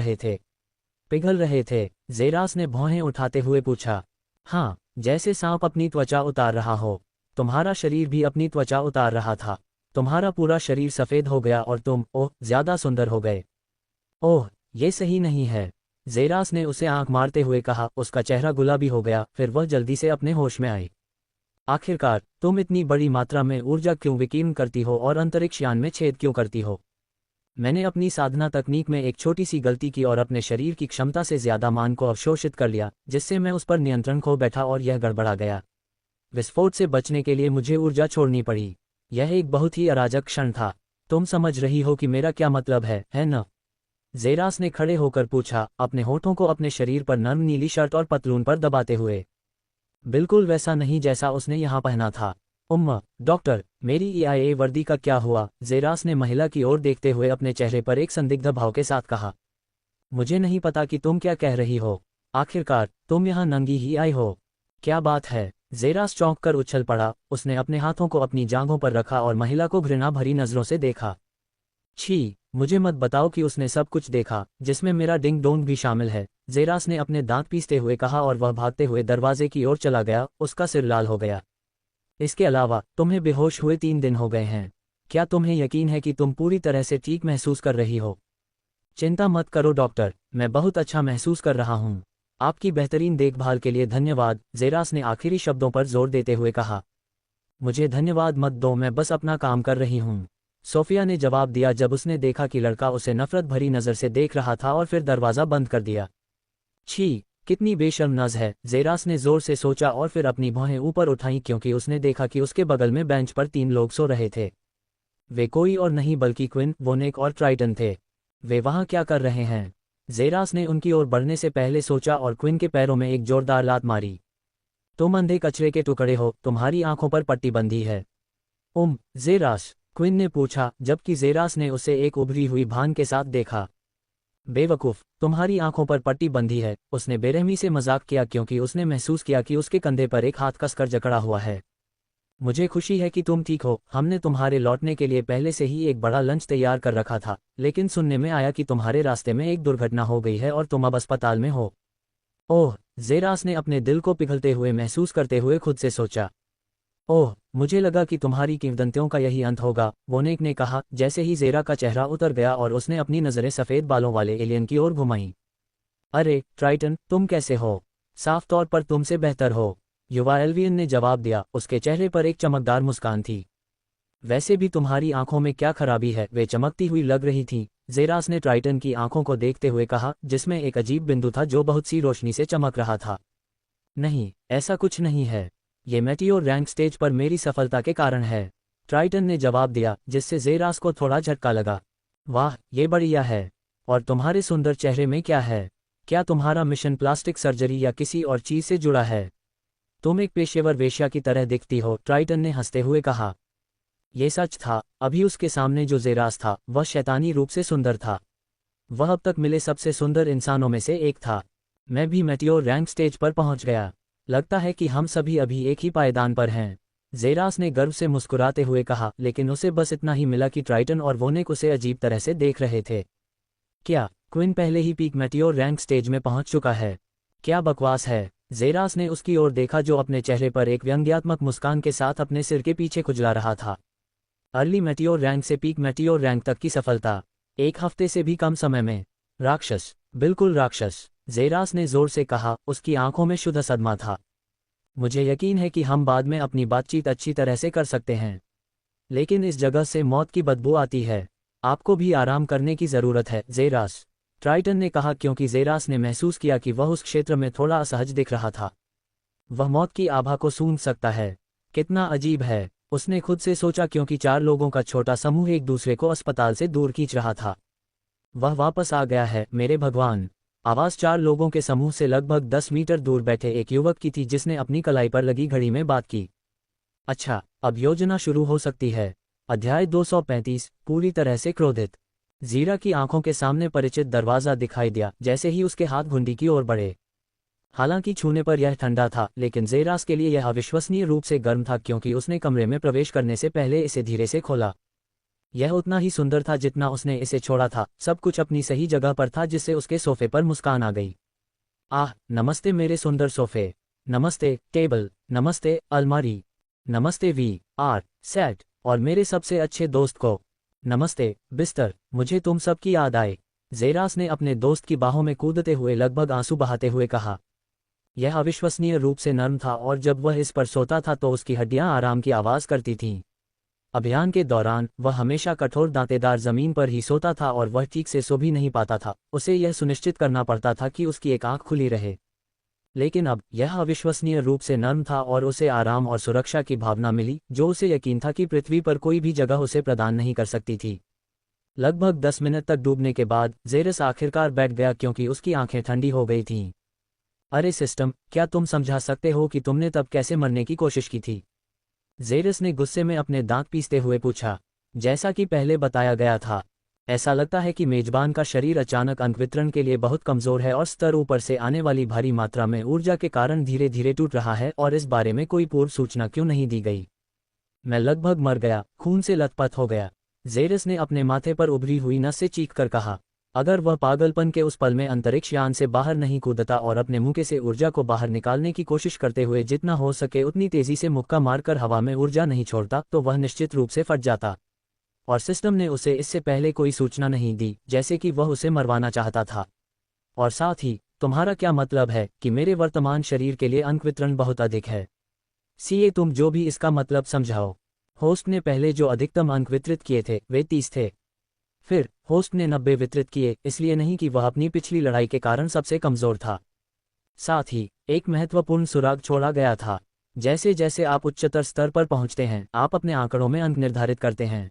रहे थे, जेरास ने भौहें उठाते हुए पूछा। हाँ, जैसे सांप अपनी त्वचा उतार रहा हो। तुम्हारा शरीर भी अपनी त्वचा उतार रहा था। तुम्हारा पूरा शरीर सफ़ेद हो गया और तुम, ओह, ज्यादा सुंदर हो गए। ओह, ये सही नहीं है। जेरास ने उसे आंख मारते हुए कहा। उसका चेहरा गुलाबी हो गया, फिर वह जल्दी से अपने होश में आई। आखिरकार तुम इतनी बड़ी मात्रा में ऊर्जा क्यों विकीर्ण करती हो और अंतरिक्ष यान में छेद क्यों करती हो? मैंने अपनी साधना तकनीक में एक छोटी सी गलती की और अपने शरीर की क्षमता से ज्यादा मान को अवशोषित कर लिया, जिससे मैं उस पर नियंत्रण खो बैठा और यह गड़बड़ा गया। विस्फोट से बचने के लिए मुझे ऊर्जा छोड़नी पड़ी। यह एक बहुत ही अराजक क्षण था। तुम समझ रही हो कि मेरा क्या मतलब है न? जेरास ने खड़े होकर पूछा, अपने होठों को अपने शरीर पर नर्म नीली शर्ट और पतलून पर दबाते हुए। बिल्कुल वैसा नहीं जैसा उसने यहाँ पहना था। डॉक्टर, मेरी EIA वर्दी का क्या हुआ? जेरास ने महिला की ओर देखते हुए अपने चेहरे पर एक संदिग्ध भाव के साथ कहा। मुझे नहीं पता कि तुम क्या कह रही हो। आखिरकार तुम यहाँ नंगी ही आई हो। क्या बात है? जेरास चौंक कर उछल पड़ा। उसने अपने हाथों को अपनी जांघों पर रखा और महिला को घृणा भरी नजरों से देखा। छी, मुझे मत बताओ कि उसने सब कुछ देखा, जिसमें मेरा डिंग डोंग भी शामिल है। जेरास ने अपने दांत पीसते हुए कहा और वह भागते हुए दरवाजे की ओर चला गया। उसका सिर लाल हो गया। इसके अलावा तुम्हें बेहोश हुए 3 दिन हो गए हैं। क्या तुम्हें यकीन है कि तुम पूरी तरह से ठीक महसूस कर रही हो? चिंता मत करो डॉक्टर, मैं बहुत अच्छा महसूस कर रहा हूँ। आपकी बेहतरीन देखभाल के लिए धन्यवाद, जेरास ने आखिरी शब्दों पर जोर देते हुए कहा। मुझे धन्यवाद मत दो, मैं बस अपना काम कर रही हूँ, सोफिया ने जवाब दिया जब उसने देखा कि लड़का उसे नफरत भरी नज़र से देख रहा था और फिर दरवाज़ा बंद कर दिया। छी, कितनी बेशर्मनाज है, जेरास ने जोर से सोचा और फिर अपनी भौहें ऊपर उठाईं क्योंकि उसने देखा कि उसके बगल में बेंच पर 3 लोग सो रहे थे। वे कोई और नहीं बल्कि क्विन, वोनेक और ट्राइटन थे। वे वहाँ क्या कर रहे हैं? जेरास ने उनकी ओर बढ़ने से पहले सोचा और क्विन के पैरों में एक जोरदार लात मारी। तुम अंधे कचरे के टुकड़े हो, तुम्हारी आंखों पर पट्टी बंधी है। जेरास, क्विन ने पूछा, जबकि जेरास ने उसे एक उभरी हुई भान के साथ देखा। बेवकूफ, तुम्हारी आंखों पर पट्टी बंधी है, उसने बेरहमी से मजाक किया क्योंकि उसने महसूस किया कि उसके कंधे पर एक हाथ कसकर जकड़ा हुआ है। मुझे खुशी है कि तुम ठीक हो। हमने तुम्हारे लौटने के लिए पहले से ही एक बड़ा लंच तैयार कर रखा था, लेकिन सुनने में आया कि तुम्हारे रास्ते में एक दुर्घटना हो गई है और तुम अब अस्पताल में हो। ओह, जेरास ने अपने दिल को पिघलते हुए महसूस करते हुए खुद से सोचा। ओह, मुझे लगा कि तुम्हारी किंवदंतियों का यही अंत होगा, वोनेक ने कहा, जैसे ही जेरा का चेहरा उतर गया और उसने अपनी नज़रें सफ़ेद बालों वाले एलियन की ओर घुमाईं। अरे ट्राइटन, तुम कैसे हो? साफ तौर पर तुमसे बेहतर हो, युवा एल्वियन ने जवाब दिया। उसके चेहरे पर एक चमकदार मुस्कान थी। वैसे भी तुम्हारी आंखों में क्या खराबी है? वे चमकती हुई लग रही थीं। जेरास ने ट्राइटन की आंखों को देखते हुए कहा, जिसमें एक अजीब बिंदु था जो बहुत सी रोशनी से चमक रहा था। नहीं, ऐसा कुछ नहीं है। ये मेटियोर रैंक स्टेज पर मेरी सफलता के कारण है, ट्राइटन ने जवाब दिया, जिससे जेरास को थोड़ा झटका लगा। वाह, ये बढ़िया है। और तुम्हारे सुंदर चेहरे में क्या है? क्या तुम्हारा मिशन प्लास्टिक सर्जरी या किसी और चीज से जुड़ा है? तुम एक पेशेवर वेश्या की तरह दिखती हो, ट्राइटन ने हंसते हुए कहा। यह सच था। अभी उसके सामने जो जेरास था वह शैतानी रूप से सुंदर था। वह अब तक मिले सबसे सुंदर इंसानों में से एक था। मैं भी मेटियोर रैंक स्टेज पर पहुंच गया। लगता है कि हम सभी अभी एक ही पायदान पर हैं, जेरास ने गर्व से मुस्कुराते हुए कहा, लेकिन उसे बस इतना ही मिला कि ट्राइटन और वोनेक उसे अजीब तरह से देख रहे थे। क्या क्विन पहले ही पीक मेटियोर रैंक स्टेज में पहुंच चुका है? क्या बकवास है। जेरास ने उसकी ओर देखा जो अपने चेहरे पर एक व्यंग्यात्मक मुस्कान के साथ अपने सिर के पीछे खुजला रहा था। अर्ली मेटियोर रैंक से पीक मेटियोर रैंक तक की सफलता 1 हफ्ते से भी कम समय में। राक्षस, बिल्कुल राक्षस, जेरास ने जोर से कहा। उसकी आंखों में शुद्ध सदमा था। मुझे यकीन है कि हम बाद में अपनी बातचीत अच्छी तरह से कर सकते हैं, लेकिन इस जगह से मौत की बदबू आती है। आपको भी आराम करने की जरूरत है, जेरास, ट्राइटन ने कहा क्योंकि जेरास ने महसूस किया कि वह उस क्षेत्र में थोड़ा असहज दिख रहा था। वह मौत की आभा को सूंघ सकता है। कितना अजीब है, उसने खुद से सोचा क्योंकि 4 लोगों का छोटा समूह एक दूसरे को अस्पताल से दूर खींच रहा था। वह वापस आ गया है, मेरे भगवान। आवाज 4 लोगों के समूह से लगभग 10 मीटर दूर बैठे एक युवक की थी जिसने अपनी कलाई पर लगी घड़ी में बात की। अच्छा, अब योजना शुरू हो सकती है। अध्याय 235, पूरी तरह से क्रोधित। जीरा की आंखों के सामने परिचित दरवाजा दिखाई दिया जैसे ही उसके हाथ घुंडी की ओर बढ़े। हालांकि छूने पर यह ठंडा था, लेकिन जेरास के लिए यह अविश्वसनीय रूप से गर्म था क्योंकि उसने कमरे में प्रवेश करने से पहले इसे धीरे से खोला। यह उतना ही सुंदर था जितना उसने इसे छोड़ा था। सब कुछ अपनी सही जगह पर था जिससे उसके सोफे पर मुस्कान आ गई। आह, नमस्ते मेरे सुंदर सोफे। नमस्ते टेबल। नमस्ते अलमारी। नमस्ते VR सेट। और मेरे सबसे अच्छे दोस्त को नमस्ते बिस्तर। मुझे तुम सब की याद आए। जेरास ने अपने दोस्त की बाहों में कूदते हुए लगभग आंसू बहाते हुए कहा। यह अविश्वसनीय रूप से नर्म था और जब वह इस पर सोता था तो उसकी हड्डियां आराम की आवाज़ करती थीं। अभियान के दौरान वह हमेशा कठोर दांतेदार जमीन पर ही सोता था और वह ठीक से सो भी नहीं पाता था, उसे यह सुनिश्चित करना पड़ता था कि उसकी एक आंख खुली रहे। लेकिन अब यह अविश्वसनीय रूप से नर्म था और उसे आराम और सुरक्षा की भावना मिली जो उसे यकीन था कि पृथ्वी पर कोई भी जगह उसे प्रदान नहीं कर सकती थी। लगभग 10 मिनट तक डूबने के बाद जेरस आखिरकार बैठ गया क्योंकि उसकी आंखें ठंडी हो गई थीं। अरे सिस्टम, क्या तुम समझा सकते हो कि तुमने तब कैसे मरने की कोशिश की थी? जेरस ने गुस्से में अपने दांत पीसते हुए पूछा। जैसा कि पहले बताया गया था, ऐसा लगता है कि मेजबान का शरीर अचानक अंक वितरण के लिए बहुत कमज़ोर है और स्तर ऊपर से आने वाली भारी मात्रा में ऊर्जा के कारण धीरे धीरे टूट रहा है और इस बारे में कोई पूर्व सूचना क्यों नहीं दी गई? मैं लगभग मर गया, खून से लथपथ हो गया। जेरस ने अपने माथे पर उभरी हुई नस से चीख कर कहा। अगर वह पागलपन के उस पल में अंतरिक्ष यान से बाहर नहीं कूदता और अपने मुंह से ऊर्जा को बाहर निकालने की कोशिश करते हुए जितना हो सके उतनी तेजी से मुक्का मारकर हवा में ऊर्जा नहीं छोड़ता तो वह निश्चित रूप से फट जाता। और सिस्टम ने उसे इससे पहले कोई सूचना नहीं दी, जैसे कि वह उसे मरवाना चाहता था। और साथ ही, तुम्हारा क्या मतलब है कि मेरे वर्तमान शरीर के लिए अंक वितरण बहुत अधिक है? सीए, तुम जो भी इसका मतलब समझाओ। होस्ट ने पहले जो अधिकतम अंक वितरित किए थे वे 30 थे। फिर होस्ट ने 90 वितरित किए, इसलिए नहीं कि वह अपनी पिछली लड़ाई के कारण सबसे कमज़ोर था। साथ ही एक महत्वपूर्ण सुराग छोड़ा गया था। जैसे जैसे आप उच्चतर स्तर पर पहुंचते हैं आप अपने आंकड़ों में अंक निर्धारित करते हैं।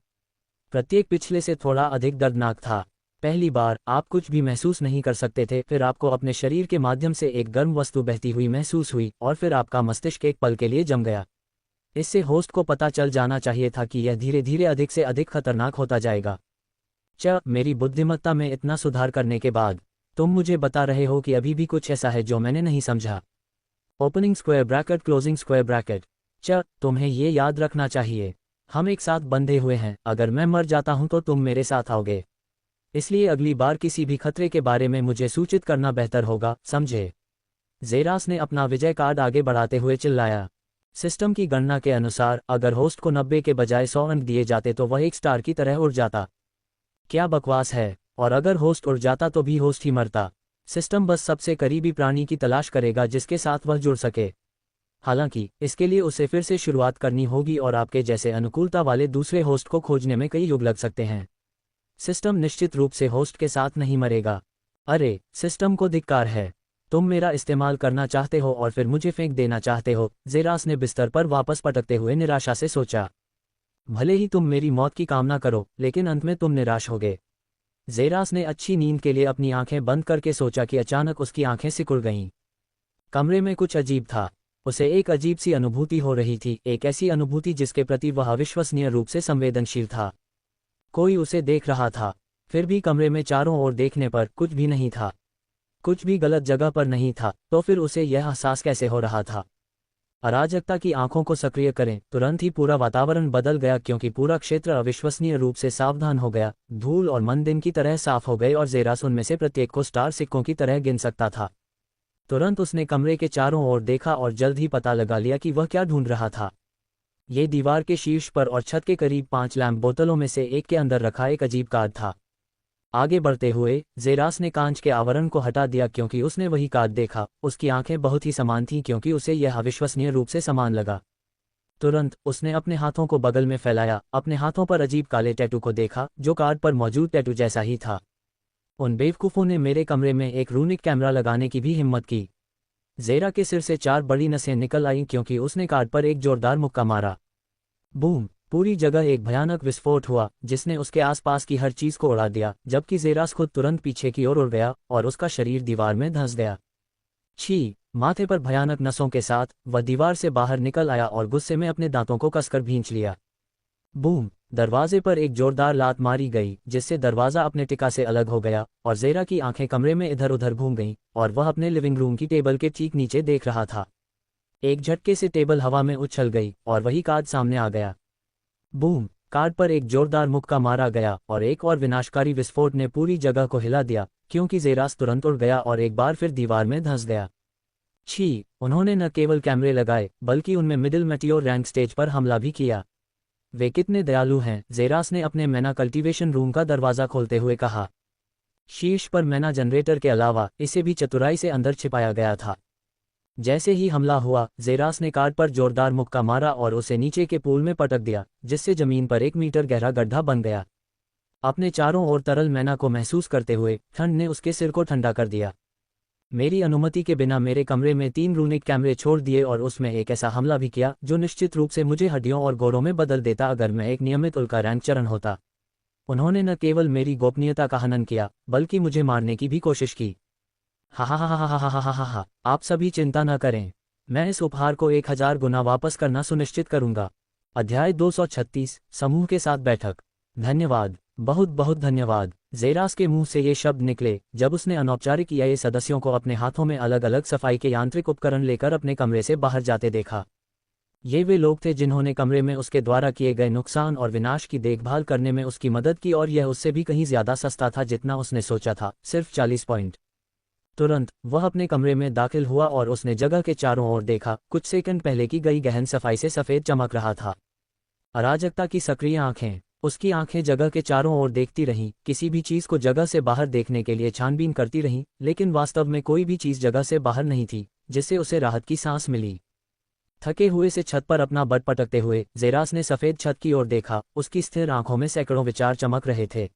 प्रत्येक पिछले से थोड़ा अधिक दर्दनाक था। पहली बार आप कुछ भी महसूस नहीं कर सकते थे, फिर आपको अपने शरीर के माध्यम से एक गर्म वस्तु बहती हुई महसूस हुई और फिर आपका मस्तिष्क एक पल के लिए जम गया। इससे होस्ट को पता चल जाना चाहिए था कि यह धीरे धीरे अधिक से अधिक खतरनाक होता जाएगा। मेरी बुद्धिमत्ता में इतना सुधार करने के बाद तुम मुझे बता रहे हो कि अभी भी कुछ ऐसा है जो मैंने नहीं समझा। Opening square bracket closing square bracket. तुम्हें ये याद रखना चाहिए, हम एक साथ बंधे हुए हैं। अगर मैं मर जाता हूं तो तुम मेरे साथ आओगे, इसलिए अगली बार किसी भी खतरे के बारे में मुझे सूचित करना बेहतर होगा, समझे? जेरास ने अपना विजय कार्ड आगे बढ़ाते हुए चिल्लाया। सिस्टम की गणना के अनुसार अगर होस्ट को 90 के बजाय 100 अंक दिए जाते तो वह एक स्टार की तरह उड़ जाता। क्या बकवास है, और अगर होस्ट उड़ जाता तो भी होस्ट ही मरता। सिस्टम बस सबसे करीबी प्राणी की तलाश करेगा जिसके साथ वह जुड़ सके। हालांकि इसके लिए उसे फिर से शुरुआत करनी होगी और आपके जैसे अनुकूलता वाले दूसरे होस्ट को खोजने में कई युग लग सकते हैं। सिस्टम निश्चित रूप से होस्ट के साथ नहीं मरेगा। अरे सिस्टम को धिक्कार है, तुम मेरा इस्तेमाल करना चाहते हो और फिर मुझे फेंक देना चाहते हो। जेरास ने बिस्तर पर वापस पटकते हुए निराशा से सोचा। भले ही तुम मेरी मौत की कामना करो, लेकिन अंत में तुम निराश होगे। जेरास ने अच्छी नींद के लिए अपनी आंखें बंद करके सोचा कि अचानक उसकी आंखें सिकुड़ गईं। कमरे में कुछ अजीब था। उसे एक अजीब सी अनुभूति हो रही थी, एक ऐसी अनुभूति जिसके प्रति वह अविश्वसनीय रूप से संवेदनशील था। कोई उसे देख रहा था। फिर भी कमरे में चारों ओर देखने पर कुछ भी नहीं था, कुछ भी गलत जगह पर नहीं था। तो फिर उसे यह एहसास कैसे हो रहा था? अराजकता की आंखों को सक्रिय करें। तुरंत ही पूरा वातावरण बदल गया क्योंकि पूरा क्षेत्र अविश्वसनीय रूप से सावधान हो गया। धूल और मन दिन की तरह साफ हो गए और जेरास उनमें से प्रत्येक को स्टार सिक्कों की तरह गिन सकता था। तुरंत उसने कमरे के चारों ओर देखा और जल्द ही पता लगा लिया कि वह क्या ढूंढ रहा था। ये दीवार के शीर्ष पर और छत के करीब 5 लैंप बोतलों में से एक के अंदर रखा एक अजीब कार्ड था। आगे बढ़ते हुए जेरास ने कांच के आवरण को हटा दिया क्योंकि उसने वही कार्ड देखा। उसकी आंखें बहुत ही समान थीं क्योंकि उसे यह अविश्वसनीय रूप से समान लगा। तुरंत उसने अपने हाथों को बगल में फैलाया, अपने हाथों पर अजीब काले टैटू को देखा जो कार्ड पर मौजूद टैटू जैसा ही था। उन बेवकूफ़ों ने मेरे कमरे में एक रूनिक कैमरा लगाने की भी हिम्मत की। जेरा के सिर से 4 बड़ी नसें निकल आईं क्योंकि उसने कार्ड पर एक जोरदार मुक्का मारा। बूम! पूरी जगह एक भयानक विस्फोट हुआ जिसने उसके आसपास की हर चीज को उड़ा दिया, जबकि जेरास खुद तुरंत पीछे की ओर उड़ गया और उसका शरीर दीवार में धंस गया। छी! माथे पर भयानक नसों के साथ वह दीवार से बाहर निकल आया और गुस्से में अपने दांतों को कसकर भींच लिया। बूम! दरवाजे पर एक जोरदार लात मारी गई जिससे दरवाज़ा अपने टिका से अलग हो गया और जेरा की आंखें कमरे में इधर उधर घूम गईं और वह अपने लिविंग रूम की टेबल के ठीक नीचे देख रहा था। एक झटके से टेबल हवा में उछल गई और वही कार्ड सामने आ गया। बूम! कार्ड पर एक जोरदार मुक्का मारा गया और एक और विनाशकारी विस्फोट ने पूरी जगह को हिला दिया क्योंकि जेरास तुरंत उड़ गया और एक बार फिर दीवार में धंस गया। छी! उन्होंने न केवल कैमरे लगाए बल्कि उनमें मिडिल मेटियोर रैंक स्टेज पर हमला भी किया। वे कितने दयालु हैं, जेरास ने अपने मैना कल्टीवेशन रूम का दरवाज़ा खोलते हुए कहा। शीर्ष पर मैना जनरेटर के अलावा इसे भी चतुराई से अंदर छिपाया गया था। जैसे ही हमला हुआ, जेरास ने कार्ड पर जोरदार मुक्का मारा और उसे नीचे के पूल में पटक दिया, जिससे जमीन पर 1 मीटर गहरा गड्ढा बन गया। अपने चारों ओर तरल मैना को महसूस करते हुए ठंड ने उसके सिर को ठंडा कर दिया। मेरी अनुमति के बिना मेरे कमरे में 3 रूनिक कैमरे छोड़ दिए और उसमें एक ऐसा हमला भी किया जो निश्चित रूप से मुझे हड्डियों और गोरों में बदल देता अगर मैं एक नियमित उल्का रैंक चरण होता। उन्होंने न केवल मेरी गोपनीयता का हनन किया, बल्कि मुझे मारने की भी कोशिश की। हा हा हा हा हा हा हा हा हा। आप सभी चिंता न करें, मैं इस उपहार को 1000 गुना वापस करना सुनिश्चित करूंगा। अध्याय 236, समूह के साथ बैठक। धन्यवाद, बहुत बहुत धन्यवाद। जेरास के मुंह से ये शब्द निकले जब उसने अनौपचारिक ईआईए सदस्यों को अपने हाथों में अलग अलग सफाई के यांत्रिक उपकरण लेकर अपने कमरे से बाहर जाते देखा। ये वे लोग थे जिन्होंने कमरे में उसके द्वारा किए गए नुकसान और विनाश की देखभाल करने में उसकी मदद की, और यह उससे भी कहीं ज्यादा सस्ता था जितना उसने सोचा था, सिर्फ 40 पॉइंट। तुरंत वह अपने कमरे में दाखिल हुआ और उसने जगह के चारों ओर देखा। कुछ सेकंड पहले की गई गहन सफाई से सफेद चमक रहा था। अराजकता की सक्रिय आंखें, उसकी आंखें जगह के चारों ओर देखती रहीं, किसी भी चीज को जगह से बाहर देखने के लिए छानबीन करती रहीं, लेकिन वास्तव में कोई भी चीज जगह से बाहर नहीं थी, जिससे उसे राहत की सांस मिली। थके हुए से छत पर अपना बट पटकते हुए जेरास ने सफेद छत की ओर देखा। उसकी स्थिर आंखों में सैकड़ों विचार चमक रहे थे।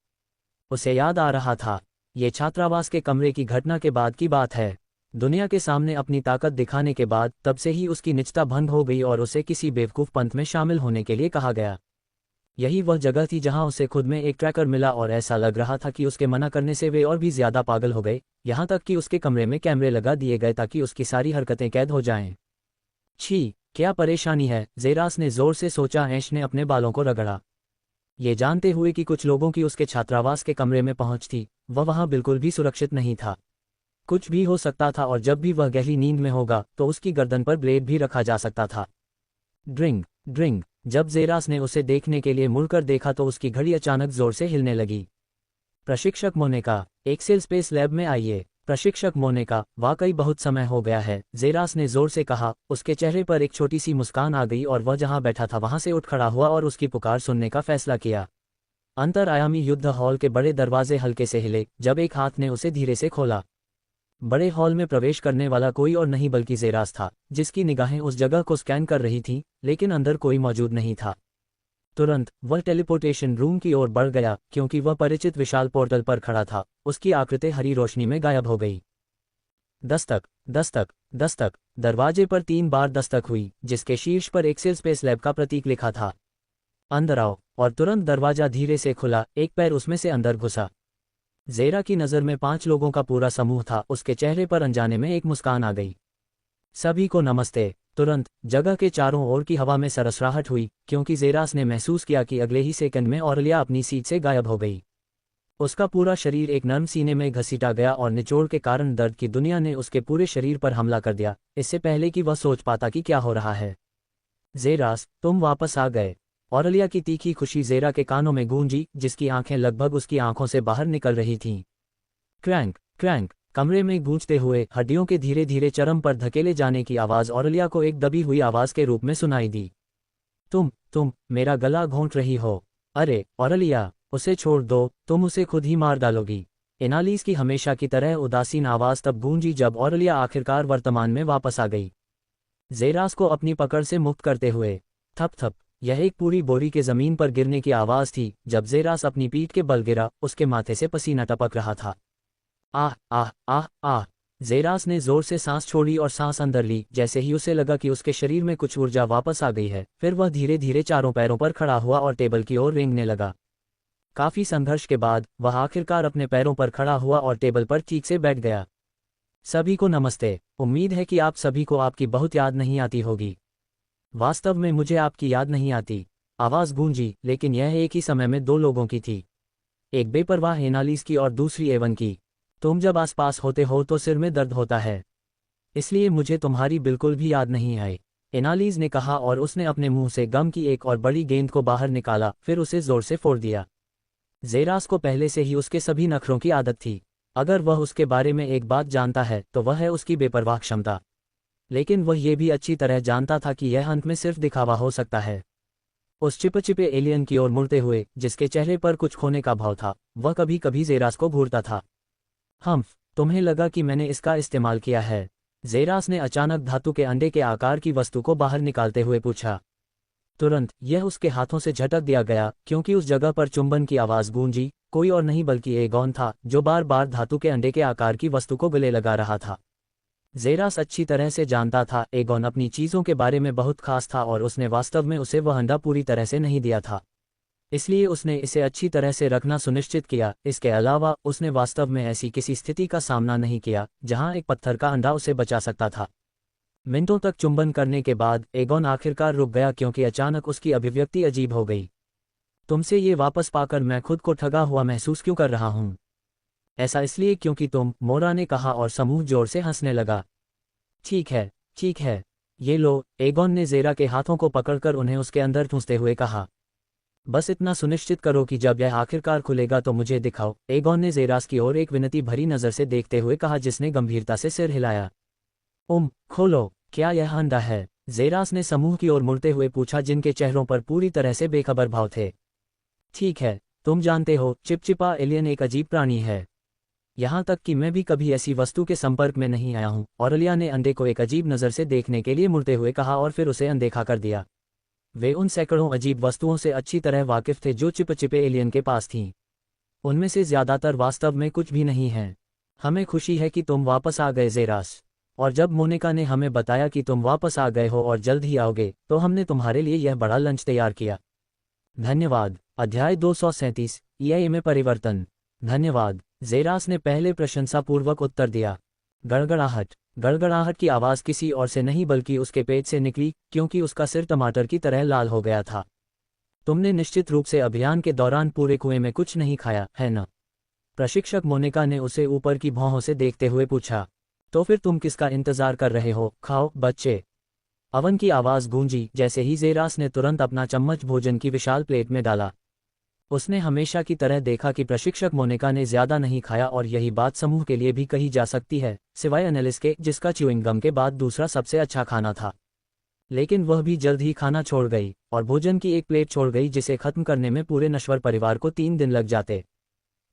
उसे याद आ रहा था, ये छात्रावास के कमरे की घटना के बाद की बात है। दुनिया के सामने अपनी ताकत दिखाने के बाद तब से ही उसकी निजता भंग हो गई और उसे किसी बेवकूफ पंथ में शामिल होने के लिए कहा गया। यही वह जगह थी जहां उसे खुद में एक ट्रैकर मिला और ऐसा लग रहा था कि उसके मना करने से वे और भी ज्यादा पागल हो गए, यहां तक कि उसके कमरे में कैमरे लगा दिए गए ताकि उसकी सारी हरकतें कैद हो जाएं। छी, क्या परेशानी है, जेरास ने जोर से सोचा। ऐश ने अपने बालों को रगड़ा, ये जानते हुए कि कुछ लोगों की उसके छात्रावास के कमरे में पहुंच थी। वह वहां बिल्कुल भी सुरक्षित नहीं था। कुछ भी हो सकता था और जब भी वह गहरी नींद में होगा तो उसकी गर्दन पर ब्लेड भी रखा जा सकता था। ड्रिंग ड्रिंग। जब जेरास ने उसे देखने के लिए मुड़कर देखा तो उसकी घड़ी अचानक जोर से हिलने लगी। प्रशिक्षक मोनिका, एक्सेल स्पेस लैब में आइए। प्रशिक्षक मोनिका, वाकई बहुत समय हो गया है, जेरास ने जोर से कहा। उसके चेहरे पर एक छोटी सी मुस्कान आ गई और वह जहां बैठा था वहां से उठ खड़ा हुआ और उसकी पुकार सुनने का फैसला किया। अंतरआयामी युद्ध हॉल के बड़े दरवाजे हल्के से हिले जब एक हाथ ने उसे धीरे से खोला। बड़े हॉल में प्रवेश करने वाला कोई और नहीं बल्कि जेरास था, जिसकी निगाहें उस जगह को स्कैन कर रही थीं, लेकिन अंदर कोई मौजूद नहीं था। तुरंत वह टेलीपोर्टेशन रूम की ओर बढ़ गया क्योंकि वह परिचित विशाल पोर्टल पर खड़ा था। उसकी आकृति हरी रोशनी में गायब हो गई। दस्तक दस्तक दस्तक। दरवाजे पर 3 बार दस्तक हुई, जिसके शीर्ष पर एक्सेल स्पेस लैब का प्रतीक लिखा था। अंदर आओ। और तुरंत दरवाजा धीरे से खुला, एक पैर उसमें से अंदर घुसा। जेरा की नज़र में 5 लोगों का पूरा समूह था। उसके चेहरे पर अनजाने में एक मुस्कान आ गई। सभी को नमस्ते। तुरंत जगह के चारों ओर की हवा में सरसराहट हुई क्योंकि जेरास ने महसूस किया कि अगले ही सेकंड में ऑरलिया अपनी सीट से गायब हो गई। उसका पूरा शरीर एक नर्म सीने में घसीटा गया और निचोड़ के कारण दर्द की दुनिया ने उसके पूरे शरीर पर हमला कर दिया, इससे पहले कि वह सोच पाता कि क्या हो रहा है। जेरास, तुम वापस आ गए। ऑरलिया की तीखी खुशी जेरा के कानों में गूंजी, जिसकी आंखें लगभग उसकी आंखों से बाहर निकल रही थीं। Crank crank. कमरे में गूंजते हुए हड्डियों के धीरे धीरे चरम पर धकेले जाने की आवाज ऑरलिया को एक दबी हुई आवाज के रूप में सुनाई दी। तुम मेरा गला घोंट रही हो। अरे ऑरलिया, उसे छोड़ दो, तुम उसे खुद ही मार डालोगी। एनालिस की हमेशा की तरह उदासीन आवाज तब गूंजी जब ऑरलिया आखिरकार वर्तमान में वापस आ गई, जेरास को अपनी पकड़ से मुक्त करते हुए। थप थप। यह एक पूरी बोरी के जमीन पर गिरने की आवाज थी। जब जेरास अपनी पीठ के बल गिरा, उसके माथे से पसीना टपक रहा था। आह आह आह आह। जेरास ने जोर से सांस छोड़ी और सांस अंदर ली। जैसे ही उसे लगा कि उसके शरीर में कुछ ऊर्जा वापस आ गई है, फिर वह धीरे धीरे चारों पैरों पर खड़ा हुआ और टेबल की ओर रेंगने लगा। काफी संघर्ष के बाद वह आखिरकार अपने पैरों पर खड़ा हुआ और टेबल पर ठीक से बैठ गया। सभी को नमस्ते। उम्मीद है कि आप सभी को आपकी बहुत याद नहीं आती होगी। वास्तव में मुझे आपकी याद नहीं आती, आवाज गूंजी, लेकिन यह एक ही समय में 2 लोगों की थी। एक बेपरवाह एनालिस की और दूसरी एवन की। तुम जब आसपास होते हो तो सिर में दर्द होता है, इसलिए मुझे तुम्हारी बिल्कुल भी याद नहीं आई, एनालिस ने कहा और उसने अपने मुंह से गम की एक और बड़ी गेंद को बाहर निकाला, फिर उसे जोर से फोड़ दिया। जेरास को पहले से ही उसके सभी नखरों की आदत थी। अगर वह उसके बारे में एक बात जानता है तो वह है उसकी बेपरवाह क्षमता। लेकिन वह ये भी अच्छी तरह जानता था कि यह अंत में सिर्फ दिखावा हो सकता है। उस चिपचिपे एलियन की ओर मुड़ते हुए, जिसके चेहरे पर कुछ खोने का भाव था, वह कभी कभी जेरास को घूरता था। हम्फ, तुम्हें लगा कि मैंने इसका इस्तेमाल किया है? जेरास ने अचानक धातु के अंडे के आकार की वस्तु को बाहर निकालते हुए पूछा। तुरंत यह उसके हाथों से झटक दिया गया क्योंकि उस जगह पर चुंबन की आवाज गूंजी। कोई और नहीं बल्कि एगॉन था, जो बार बार धातु के अंडे के आकार की वस्तु को गले लगा रहा था। जेरास अच्छी तरह से जानता था एगॉन अपनी चीजों के बारे में बहुत खास था और उसने वास्तव में उसे वह अंडा पूरी तरह से नहीं दिया था, इसलिए उसने इसे अच्छी तरह से रखना सुनिश्चित किया। इसके अलावा उसने वास्तव में ऐसी किसी स्थिति का सामना नहीं किया जहां एक पत्थर का अंडा उसे बचा सकता था। मिनटों तक चुंबन करने के बाद एगॉन आखिरकार रुक गया क्योंकि अचानक उसकी अभिव्यक्ति अजीब हो गई। तुमसे ये वापस पाकर मैं खुद को ठगा हुआ महसूस क्यों कर रहा हूं? ऐसा इसलिए क्योंकि तुम, मोरा ने कहा और समूह जोर से हंसने लगा। ठीक है, ठीक है, ये लो, एगॉन ने जेरा के हाथों को पकड़कर उन्हें उसके अंदर ठूंसते हुए कहा। बस इतना सुनिश्चित करो कि जब यह आखिरकार खुलेगा तो मुझे दिखाओ, एगॉन ने जेरास की ओर एक विनती भरी नजर से देखते हुए कहा, जिसने गंभीरता से सिर हिलाया। खोलो, क्या यह अंडा है? जेरास ने समूह की ओर मुड़ते हुए पूछा, जिनके चेहरों पर पूरी तरह से बेखबर भाव थे। ठीक है, तुम जानते हो, चिपचिपा एलियन एक अजीब प्राणी है। यहाँ तक कि मैं भी कभी ऐसी वस्तु के संपर्क में नहीं आया हूँ। औरलिया ने अंडे को एक अजीब नज़र से देखने के लिए मुड़ते हुए कहा और फिर उसे अनदेखा कर दिया। वे उन सैकड़ों अजीब वस्तुओं से अच्छी तरह वाकिफ थे जो चिपचिपे एलियन के पास थीं। उनमें से ज़्यादातर वास्तव में कुछ भी नहीं हैं। हमें खुशी है कि तुम वापस आ गए जेरास, और जब मोनिका ने हमें बताया कि तुम वापस आ गए हो और जल्द ही आओगे, तो हमने तुम्हारे लिए यह बड़ा लंच तैयार किया। धन्यवाद। अध्याय 237, ईआई में परिवर्तन। धन्यवाद, जेरास ने पहले प्रशंसापूर्वक उत्तर दिया। गड़गड़ाहट की आवाज़ किसी और से नहीं बल्कि उसके पेट से निकली, क्योंकि उसका सिर टमाटर की तरह लाल हो गया था। तुमने निश्चित रूप से अभियान के दौरान पूरे कुएं में कुछ नहीं खाया, है न? प्रशिक्षक मोनिका ने उसे ऊपर की भौहों से देखते हुए पूछा। तो फिर तुम किसका इंतजार कर रहे हो? खाओ बच्चे। अवन की आवाज़ गूंजी जैसे ही जेरास ने तुरंत अपना चम्मच भोजन की विशाल प्लेट में डाला। उसने हमेशा की तरह देखा कि प्रशिक्षक मोनिका ने ज्यादा नहीं खाया, और यही बात समूह के लिए भी कही जा सकती है, सिवाय एनेलिस के, जिसका च्यूइंग गम के बाद दूसरा सबसे अच्छा खाना था। लेकिन वह भी जल्द ही खाना छोड़ गई और भोजन की एक प्लेट छोड़ गई जिसे खत्म करने में पूरे नश्वर परिवार को 3 दिन लग जाते।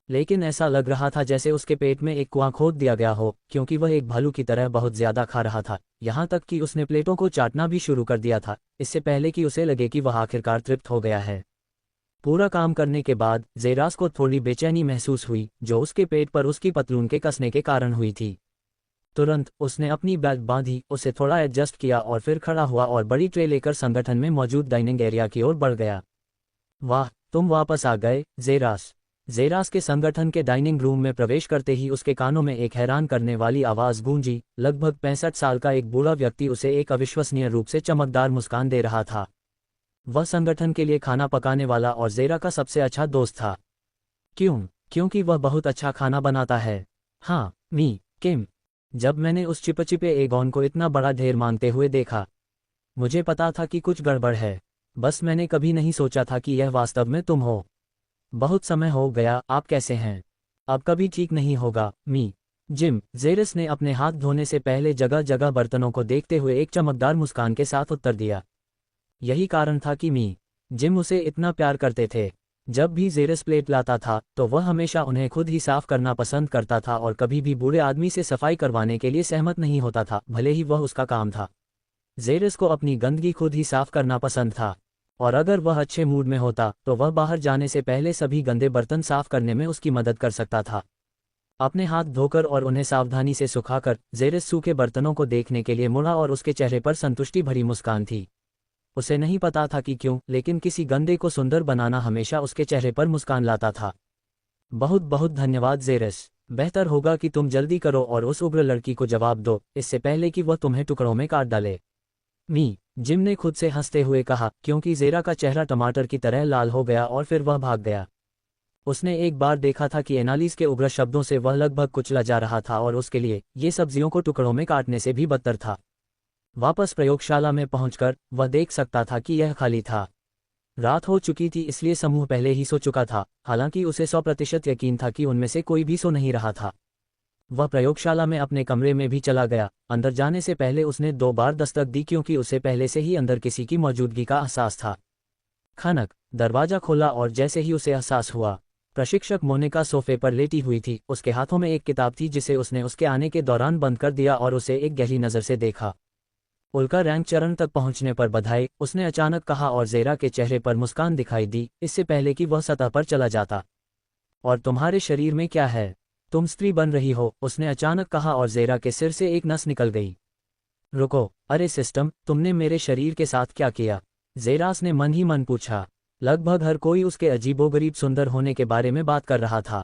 लेकिन ऐसा लग रहा था जैसे उसके पेट में एक कुआं खोद दिया गया हो, क्योंकि वह एक भालू की तरह बहुत ज्यादा खा रहा था, यहाँ तक कि उसने प्लेटों को चाटना भी शुरू कर दिया था, इससे पहले कि उसे लगे कि वह आखिरकार तृप्त हो गया है। पूरा काम करने के बाद जेरास को थोड़ी बेचैनी महसूस हुई, जो उसके पेट पर उसकी पतलून के कसने के कारण हुई थी। तुरंत उसने अपनी बेल्ट बांधी, उसे थोड़ा एडजस्ट किया और फिर खड़ा हुआ और बड़ी ट्रे लेकर संगठन में मौजूद डाइनिंग एरिया की ओर बढ़ गया। वाह, तुम वापस आ गए, जेरास। जेरास के संगठन के डाइनिंग रूम में प्रवेश करते ही उसके कानों में एक हैरान करने वाली आवाज़ गूंजी। लगभग 65 साल का एक बूढ़ा व्यक्ति उसे एक अविश्वसनीय रूप से चमकदार मुस्कान दे रहा था। वह संगठन के लिए खाना पकाने वाला और जेरा का सबसे अच्छा दोस्त था। क्योंकि वह बहुत अच्छा खाना बनाता है। हाँ, किम। जब मैंने उस चिपचिपे एगॉन को इतना बड़ा ढेर मांगते हुए देखा, मुझे पता था कि कुछ गड़बड़ है। बस मैंने कभी नहीं सोचा था कि यह वास्तव में तुम हो। बहुत समय हो गया, आप कैसे हैं? अब कभी ठीक नहीं होगा, जिम। जेरस ने अपने हाथ धोने से पहले जगह जगह बर्तनों को देखते हुए एक चमकदार मुस्कान के साथ उत्तर दिया। यही कारण था कि जिम उसे इतना प्यार करते थे। जब भी जेरस प्लेट लाता था तो वह हमेशा उन्हें खुद ही साफ करना पसंद करता था और कभी भी बूढ़े आदमी से सफाई करवाने के लिए सहमत नहीं होता था, भले ही वह उसका काम था। जेरस को अपनी गंदगी खुद ही साफ करना पसंद था, और अगर वह अच्छे मूड में होता तो वह बाहर जाने से पहले सभी गंदे बर्तन साफ करने में उसकी मदद कर सकता था। अपने हाथ धोकर और उन्हें सावधानी से सुखाकर जेरस सूखे बर्तनों को देखने के लिए मुड़ा और उसके चेहरे पर संतुष्टि भरी मुस्कान थी। उसे नहीं पता था कि क्यों, लेकिन किसी गंदे को सुंदर बनाना हमेशा उसके चेहरे पर मुस्कान लाता था। बहुत बहुत धन्यवाद जेरस। बेहतर होगा कि तुम जल्दी करो और उस उग्र लड़की को जवाब दो, इससे पहले कि वह तुम्हें टुकड़ों में काट डाले। जिम ने खुद से हंसते हुए कहा, क्योंकि जेरा का चेहरा टमाटर की तरह लाल हो गया और फिर वह भाग गया। उसने एक बार देखा था कि एनालिस के उग्र शब्दों से वह लगभग कुचला जा रहा था और उसके लिए ये सब्जियों को टुकड़ों में काटने से भी बदतर था। वापस प्रयोगशाला में पहुंचकर वह देख सकता था कि यह खाली था। रात हो चुकी थी, इसलिए समूह पहले ही सो चुका था, हालांकि उसे 100% यकीन था कि उनमें से कोई भी सो नहीं रहा था। वह प्रयोगशाला में अपने कमरे में भी चला गया। अंदर जाने से पहले उसने 2 बार दस्तक दी, क्योंकि उसे पहले से ही अंदर किसी की मौजूदगी का एहसास था। खनक, दरवाजा खोला और जैसे ही उसे एहसास हुआ, प्रशिक्षक मोनिका सोफे पर लेटी हुई थी। उसके हाथों में एक किताब थी जिसे उसने उसके आने के दौरान बंद कर दिया और उसे एक गहरी नज़र से देखा। उल्का रैंक चरण तक पहुंचने पर बधाई, उसने अचानक कहा और ज़ेरा के चेहरे पर मुस्कान दिखाई दी, इससे पहले कि वह सतह पर चला जाता। और तुम्हारे शरीर में क्या है? तुम स्त्री बन रही हो, उसने अचानक कहा और ज़ेरा के सिर से एक नस निकल गई। रुको, अरे सिस्टम, तुमने मेरे शरीर के साथ क्या किया? ज़ेरास ने मन ही मन पूछा। लगभग हर कोई उसके अजीबोगरीब सुंदर होने के बारे में बात कर रहा था।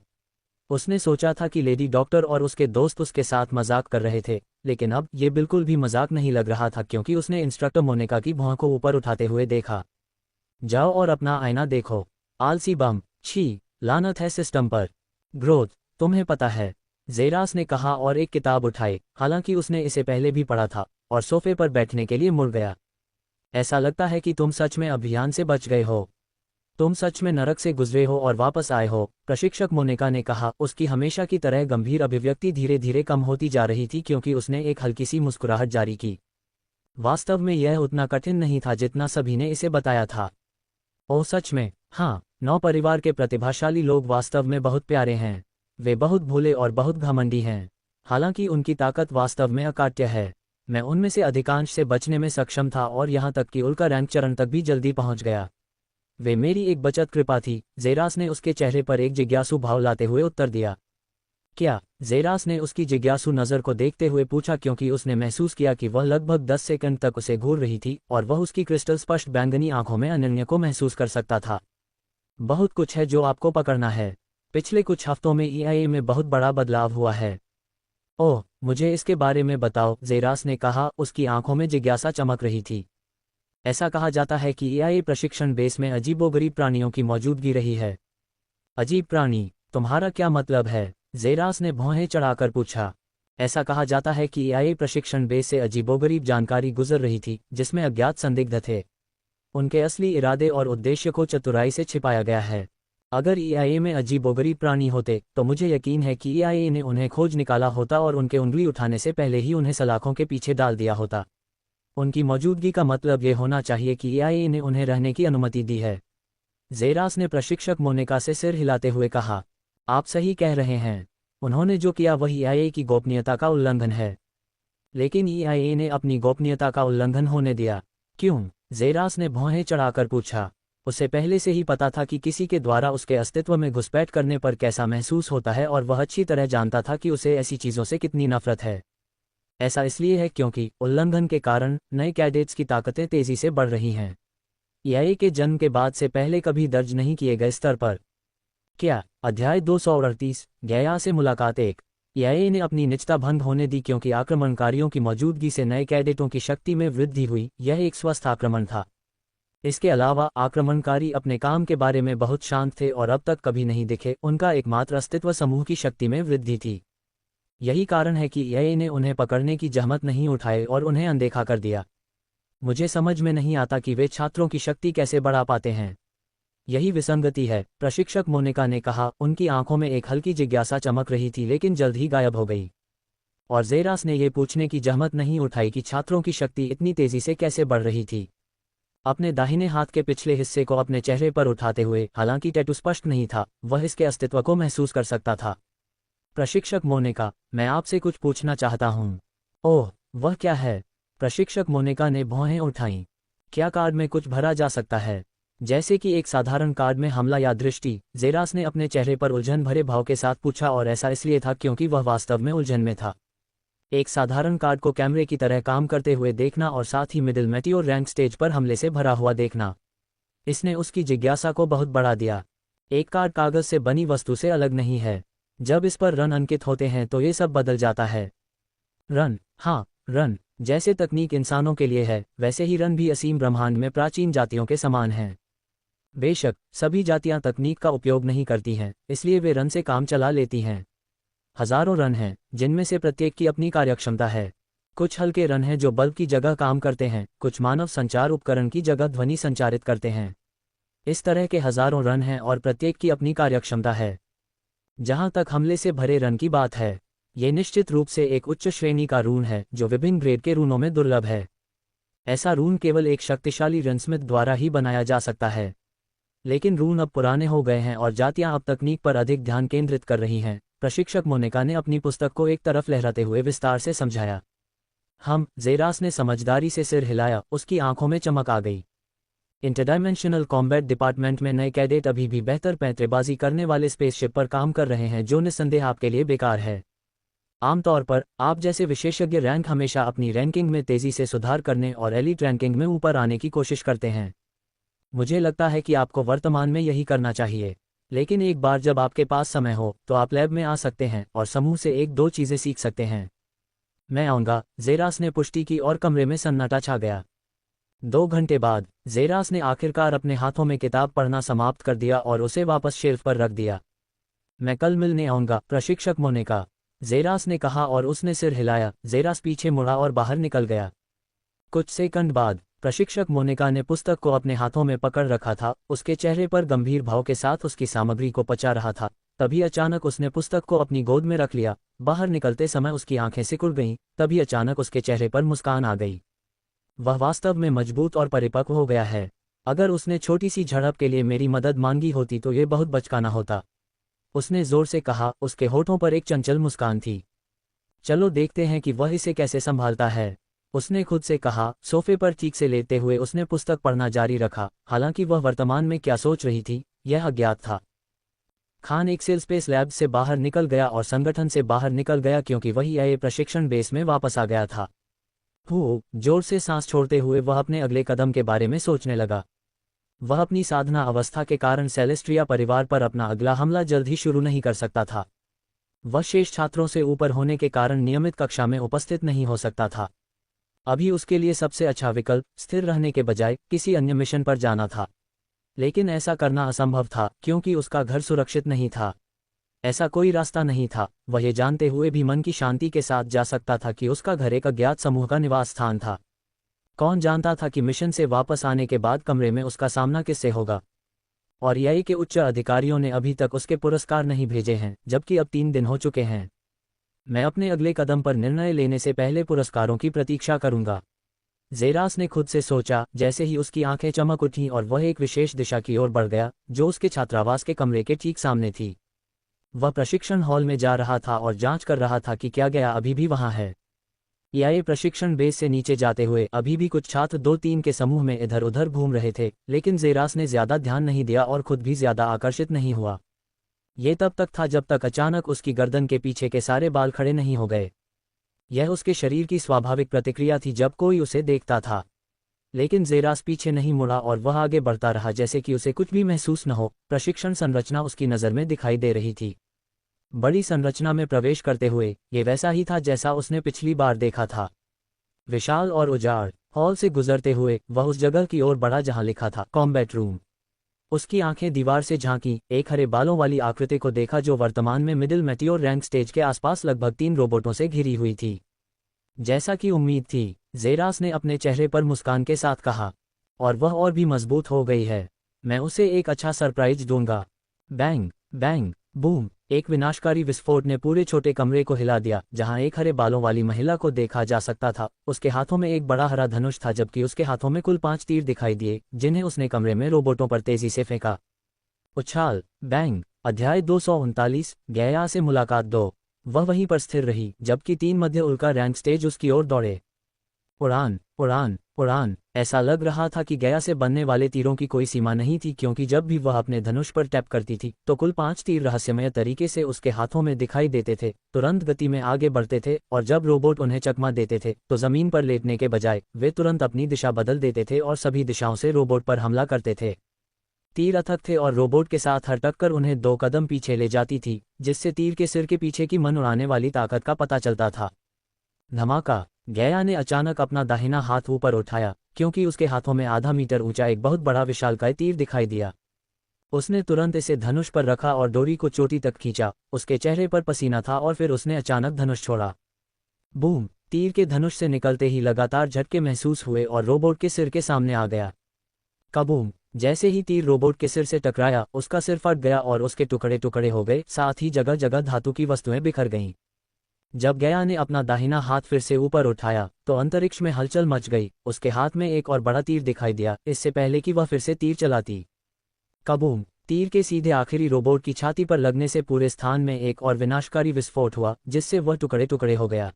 उसने सोचा था कि लेडी डॉक्टर और उसके दोस्त उसके साथ मजाक कर रहे थे, लेकिन अब ये बिल्कुल भी मजाक नहीं लग रहा था क्योंकि उसने इंस्ट्रक्टर मोनिका की भौं को ऊपर उठाते हुए देखा। जाओ और अपना आईना देखो, आलसी बम, छी, लानत है सिस्टम पर। ग्रोथ, तुम्हें पता है, ज़ेरास ने कहा और एक किताब उठाई, हालांकि उसने इसे पहले भी पढ़ा था, और सोफे पर बैठने के लिए मुड़ गया। ऐसा लगता है कि तुम सच में अभियान से बच गए हो। तुम सच में नरक से गुजरे हो और वापस आए हो, प्रशिक्षक मोनिका ने कहा। उसकी हमेशा की तरह गंभीर अभिव्यक्ति धीरे धीरे कम होती जा रही थी क्योंकि उसने एक हल्की सी मुस्कुराहट जारी की। वास्तव में यह उतना कठिन नहीं था जितना सभी ने इसे बताया था। ओह सच में, हाँ, 9 परिवार के प्रतिभाशाली लोग वास्तव में बहुत प्यारे हैं। वे बहुत भोले और बहुत घमंडी हैं। हालांकि उनकी ताकत वास्तव में अकाट्य है। मैं उनमें से अधिकांश से बचने में सक्षम था और यहाँ तक कि उल्का रैंक चरण तक भी जल्दी पहुँच गया। वे मेरी एक बचत कृपा थी, ज़ेरास ने उसके चेहरे पर एक जिज्ञासु भाव लाते हुए उत्तर दिया। क्या? ज़ेरास ने उसकी जिज्ञासु नज़र को देखते हुए पूछा क्योंकि उसने महसूस किया कि वह लगभग 10 सेकंड तक उसे घूर रही थी और वह उसकी क्रिस्टल स्पष्ट बैंगनी आंखों में अनन्य को महसूस कर सकता था। बहुत कुछ है जो आपको पकड़ना है। पिछले कुछ हफ्तों में EIA में बहुत बड़ा बदलाव हुआ है। ओह, मुझे इसके बारे में बताओ, ज़ेरास ने कहा, उसकी आंखों में जिज्ञासा चमक रही थी। ऐसा कहा जाता है कि EIA प्रशिक्षण बेस में अजीबोगरीब प्राणियों की मौजूदगी रही है। अजीब प्राणी, तुम्हारा क्या मतलब है? ज़ेरास ने भौहें चढ़ाकर पूछा। ऐसा कहा जाता है कि EIA प्रशिक्षण बेस से अजीबोगरीब जानकारी गुजर रही थी जिसमें अज्ञात संदिग्ध थे। उनके असली इरादे और उद्देश्य को चतुराई से छिपाया गया है। अगर EIA में अजीबोगरीब प्राणी होते तो मुझे यकीन है कि EIA ने उन्हें खोज निकाला होता और उनके उंगली उठाने से पहले ही उन्हें सलाखों के पीछे डाल दिया होता। उनकी मौजूदगी का मतलब ये होना चाहिए कि EIA ने उन्हें रहने की अनुमति दी है। ज़ेरास ने प्रशिक्षक मोनिका से सिर हिलाते हुए कहा। आप सही कह रहे हैं। उन्होंने जो किया वही EIA की गोपनीयता का उल्लंघन है। लेकिन EIA ने अपनी गोपनीयता का उल्लंघन होने दिया। क्यों? ज़ेरास ने भौहें चढ़ाकर पूछा। उसे पहले से ही पता था कि किसी के द्वारा उसके अस्तित्व में घुसपैठ करने पर कैसा महसूस होता है और वह अच्छी तरह जानता था कि उसे ऐसी चीज़ों से कितनी नफरत है। ऐसा इसलिए है क्योंकि उल्लंघन के कारण नए कैडेट्स की ताकतें तेजी से बढ़ रही हैं। EIA के जन्म के बाद से पहले कभी दर्ज नहीं किए गए स्तर पर। क्या? अध्याय 238, गया से मुलाकात 1। EIA ने अपनी निजता भंग होने दी क्योंकि आक्रमणकारियों की मौजूदगी से नए कैडेटों की शक्ति में वृद्धि हुई। यह एक स्वस्थ आक्रमण था। इसके अलावा आक्रमणकारी अपने काम के बारे में बहुत शांत थे और अब तक कभी नहीं दिखे। उनका एकमात्र अस्तित्व समूह की शक्ति में वृद्धि थी। यही कारण है कि EIA ने उन्हें पकड़ने की जहमत नहीं उठाई और उन्हें अनदेखा कर दिया। मुझे समझ में नहीं आता कि वे छात्रों की शक्ति कैसे बढ़ा पाते हैं। यही विसंगति है, प्रशिक्षक मोनिका ने कहा। उनकी आंखों में एक हल्की जिज्ञासा चमक रही थी लेकिन जल्द ही गायब हो गई। और ज़ेरास ने यह पूछने की जहमत नहीं उठाई कि छात्रों की शक्ति इतनी तेजी से कैसे बढ़ रही थी। अपने दाहिने हाथ के पिछले हिस्से को अपने चेहरे पर उठाते हुए, हालांकि टैटू स्पष्ट नहीं था, वह इसके अस्तित्व को महसूस कर सकता था। प्रशिक्षक मोनिका, मैं आपसे कुछ पूछना चाहता हूँ। ओह, वह क्या है? प्रशिक्षक मोनिका ने भौहें उठाईं। क्या कार्ड में कुछ भरा जा सकता है? जैसे कि एक साधारण कार्ड में हमला या दृष्टि? ज़ेरास ने अपने चेहरे पर उलझन भरे भाव के साथ पूछा और ऐसा इसलिए था क्योंकि वह वास्तव में उलझन में था। एक साधारण कार्ड को कैमरे की तरह काम करते हुए देखना और साथ ही मिडिल मेटियोर रैंक स्टेज पर हमले से भरा हुआ देखना, इसने उसकी जिज्ञासा को बहुत बढ़ा दिया। एक कार्ड कागज से बनी वस्तु से अलग नहीं है। जब इस पर रन अंकित होते हैं तो ये सब बदल जाता है। रन, हाँ, रन। जैसे तकनीक इंसानों के लिए है, वैसे ही रन भी असीम ब्रह्मांड में प्राचीन जातियों के समान हैं। बेशक सभी जातियां तकनीक का उपयोग नहीं करती हैं, इसलिए वे रन से काम चला लेती हैं। हजारों रन हैं, जिनमें से प्रत्येक की अपनी कार्यक्षमता है। कुछ हल्के रन हैं जो बल्ब की जगह काम करते हैं, कुछ मानव संचार उपकरण की जगह ध्वनि संचारित करते हैं। इस तरह के हजारों रन हैं और प्रत्येक की अपनी कार्यक्षमता है। जहां तक हमले से भरे रन की बात है, ये निश्चित रूप से एक उच्च श्रेणी का रून है जो विभिन्न ग्रेड के रूनों में दुर्लभ है। ऐसा रून केवल एक शक्तिशाली रनस्मिथ द्वारा ही बनाया जा सकता है। लेकिन रूल अब पुराने हो गए हैं और जातियां अब तकनीक पर अधिक ध्यान केंद्रित कर रही हैं, प्रशिक्षक मोनिका ने अपनी पुस्तक को एक तरफ लहराते हुए विस्तार से समझाया। जेरास ने समझदारी से सिर हिलाया, उसकी आंखों में चमक आ गई। इंटरडायमेंशनल कॉम्बैट डिपार्टमेंट में नए कैडेट अभी भी बेहतर पैंतरेबाजी करने वाले स्पेसशिप पर काम कर रहे हैं, जो निस्संदेह आपके लिए बेकार है। आमतौर पर आप जैसे विशेषज्ञ रैंक हमेशा अपनी रैंकिंग में तेजी से सुधार करने और एलीट रैंकिंग में ऊपर आने की कोशिश करते हैं। मुझे लगता है कि आपको वर्तमान में यही करना चाहिए, लेकिन एक बार जब आपके पास समय हो तो आप लैब में आ सकते हैं और समूह से एक दो चीज़ें सीख सकते हैं। मैं आऊँगा, जेरास ने पुष्टि की और कमरे में सन्नाटा छा गया। 2 घंटे बाद जेरास ने आखिरकार अपने हाथों में किताब पढ़ना समाप्त कर दिया और उसे वापस शेल्फ पर रख दिया। मैं कल मिलने आऊँगा, प्रशिक्षक मोनिका, जेरास ने कहा और उसने सिर हिलाया। जेरास पीछे मुड़ा और बाहर निकल गया। कुछ सेकंड बाद प्रशिक्षक मोनिका ने पुस्तक को अपने हाथों में पकड़ रखा था, उसके चेहरे पर गंभीर भाव के साथ उसकी सामग्री को पचा रहा था। तभी अचानक उसने पुस्तक को अपनी गोद में रख लिया। बाहर निकलते समय उसकी आंखें सिकुड़ गईं, तभी अचानक उसके चेहरे पर मुस्कान आ गई। वह वास्तव में मजबूत और परिपक्व हो गया है। अगर उसने छोटी सी झड़प के लिए मेरी मदद मांगी होती तो ये बहुत बचकाना होता, उसने जोर से कहा। उसके होठों पर एक चंचल मुस्कान थी। चलो देखते हैं कि वह इसे कैसे संभालता है, उसने खुद से कहा। सोफे पर चीख से लेटे हुए उसने पुस्तक पढ़ना जारी रखा। हालांकि वह वर्तमान में क्या सोच रही थी, यह अज्ञात था। खान एक्सेल स्पेस लैब से बाहर निकल गया और संगठन से बाहर निकल गया, क्योंकि वही आए प्रशिक्षण बेस में वापस आ गया था। जोर से सांस छोड़ते हुए वह अपने अगले कदम के बारे में सोचने लगा। वह अपनी साधना अवस्था के कारण सेलेस्ट्रिया परिवार पर अपना अगला हमला जल्द ही शुरू नहीं कर सकता था। वह शेष छात्रों से ऊपर होने के कारण नियमित कक्षा में उपस्थित नहीं हो सकता था। अभी उसके लिए सबसे अच्छा विकल्प स्थिर रहने के बजाय किसी अन्य मिशन पर जाना था। लेकिन ऐसा करना असंभव था, क्योंकि उसका घर सुरक्षित नहीं था। ऐसा कोई रास्ता नहीं था। वह ये जानते हुए भी मन की शांति के साथ जा सकता था कि उसका घर एक अज्ञात समूह का निवास स्थान था। कौन जानता था कि मिशन से वापस आने के बाद कमरे में उसका सामना किससे होगा। और यही के उच्च अधिकारियों ने अभी तक उसके पुरस्कार नहीं भेजे हैं, जबकि अब 3 दिन हो चुके हैं। मैं अपने अगले कदम पर निर्णय लेने से पहले पुरस्कारों की प्रतीक्षा करूंगा, जेरास ने खुद से सोचा। जैसे ही उसकी आंखें चमक उठीं और वह एक विशेष दिशा की ओर बढ़ गया, जो उसके छात्रावास के कमरे के ठीक सामने थी। वह प्रशिक्षण हॉल में जा रहा था और जांच कर रहा था कि क्या गया अभी भी वहां है। ईआईए प्रशिक्षण बेस से नीचे जाते हुए अभी भी कुछ छात्र 2-3 के समूह में इधर उधर घूम रहे थे, लेकिन जेरास ने ज्यादा ध्यान नहीं दिया और खुद भी ज्यादा आकर्षित नहीं हुआ। ये तब तक था जब तक अचानक उसकी गर्दन के पीछे के सारे बाल खड़े नहीं हो गए। यह उसके शरीर की स्वाभाविक प्रतिक्रिया थी जब कोई उसे देखता था। लेकिन जेरास पीछे नहीं मुड़ा और वह आगे बढ़ता रहा जैसे कि उसे कुछ भी महसूस न हो। प्रशिक्षण संरचना उसकी नज़र में दिखाई दे रही थी। बड़ी संरचना में प्रवेश करते हुए ये वैसा ही था जैसा उसने पिछली बार देखा था। विशाल और उजाड़ हॉल से गुजरते हुए वह उस जगह की ओर बढ़ा जहां लिखा था कॉम्बैट रूम। उसकी आंखें दीवार से झांकी, एक हरे बालों वाली आकृति को देखा जो वर्तमान में मिडिल मेटियोर रैंक स्टेज के आसपास लगभग 3 रोबोटों से घिरी हुई थी। जैसा कि उम्मीद थी, जेरास ने अपने चेहरे पर मुस्कान के साथ कहा, और वह और भी मजबूत हो गई है। मैं उसे एक अच्छा सरप्राइज दूंगा। बैंग बैंग बूम, एक विनाशकारी विस्फोट ने पूरे छोटे कमरे को हिला दिया। जहां एक हरे बालों वाली महिला को देखा जा सकता था, उसके हाथों में एक बड़ा हरा धनुष था, जबकि उसके हाथों में कुल 5 तीर दिखाई दिए, जिन्हें उसने कमरे में रोबोटों पर तेजी से फेंका। उछाल बैंग। अध्याय 239 गया से मुलाकात 2। वह वहीं पर स्थिर रही जबकि 3 मध्य उल्का रैंक स्टेज उसकी ओर दौड़े। उड़ान उड़ान उड़ान। ऐसा लग रहा था कि गया से बनने वाले तीरों की कोई सीमा नहीं थी, क्योंकि जब भी वह अपने धनुष पर टैप करती थी तो कुल 5 तीर रहस्यमय तरीके से उसके हाथों में दिखाई देते थे, तुरंत गति में आगे बढ़ते थे, और जब रोबोट उन्हें चकमा देते थे तो जमीन पर लेटने के बजाय वे तुरंत अपनी दिशा बदल देते थे और सभी दिशाओं से रोबोट पर हमला करते थे। तीर अथक थे और रोबोट के साथ हर टक्कर उन्हें 2 कदम पीछे ले जाती थी, जिससे तीर के सिर के पीछे की मन उड़ाने वाली ताकत का पता चलता था। धमाका। गया ने अचानक अपना दाहिना हाथ ऊपर उठाया, क्योंकि उसके हाथों में आधा मीटर ऊंचा एक बहुत बड़ा विशालकाय तीर दिखाई दिया। उसने तुरंत इसे धनुष पर रखा और डोरी को चोटी तक खींचा। उसके चेहरे पर पसीना था और फिर उसने अचानक धनुष छोड़ा। बूम। तीर के धनुष से निकलते ही लगातार झटके महसूस हुए और रोबोट के सिर के सामने आ गया। कबूम। जैसे ही तीर रोबोट के सिर से टकराया, उसका सिर फट गया और उसके टुकड़े टुकड़े हो गए, साथ ही जगह जगह धातु की वस्तुएं बिखर गईं। जब गया ने अपना दाहिना हाथ फिर से ऊपर उठाया तो अंतरिक्ष में हलचल मच गई। उसके हाथ में एक और बड़ा तीर दिखाई दिया, इससे पहले कि वह फिर से तीर चलाती। कबूम! तीर के सीधे आखिरी रोबोट की छाती पर लगने से पूरे स्थान में एक और विनाशकारी विस्फोट हुआ, जिससे वह टुकड़े टुकड़े हो गया।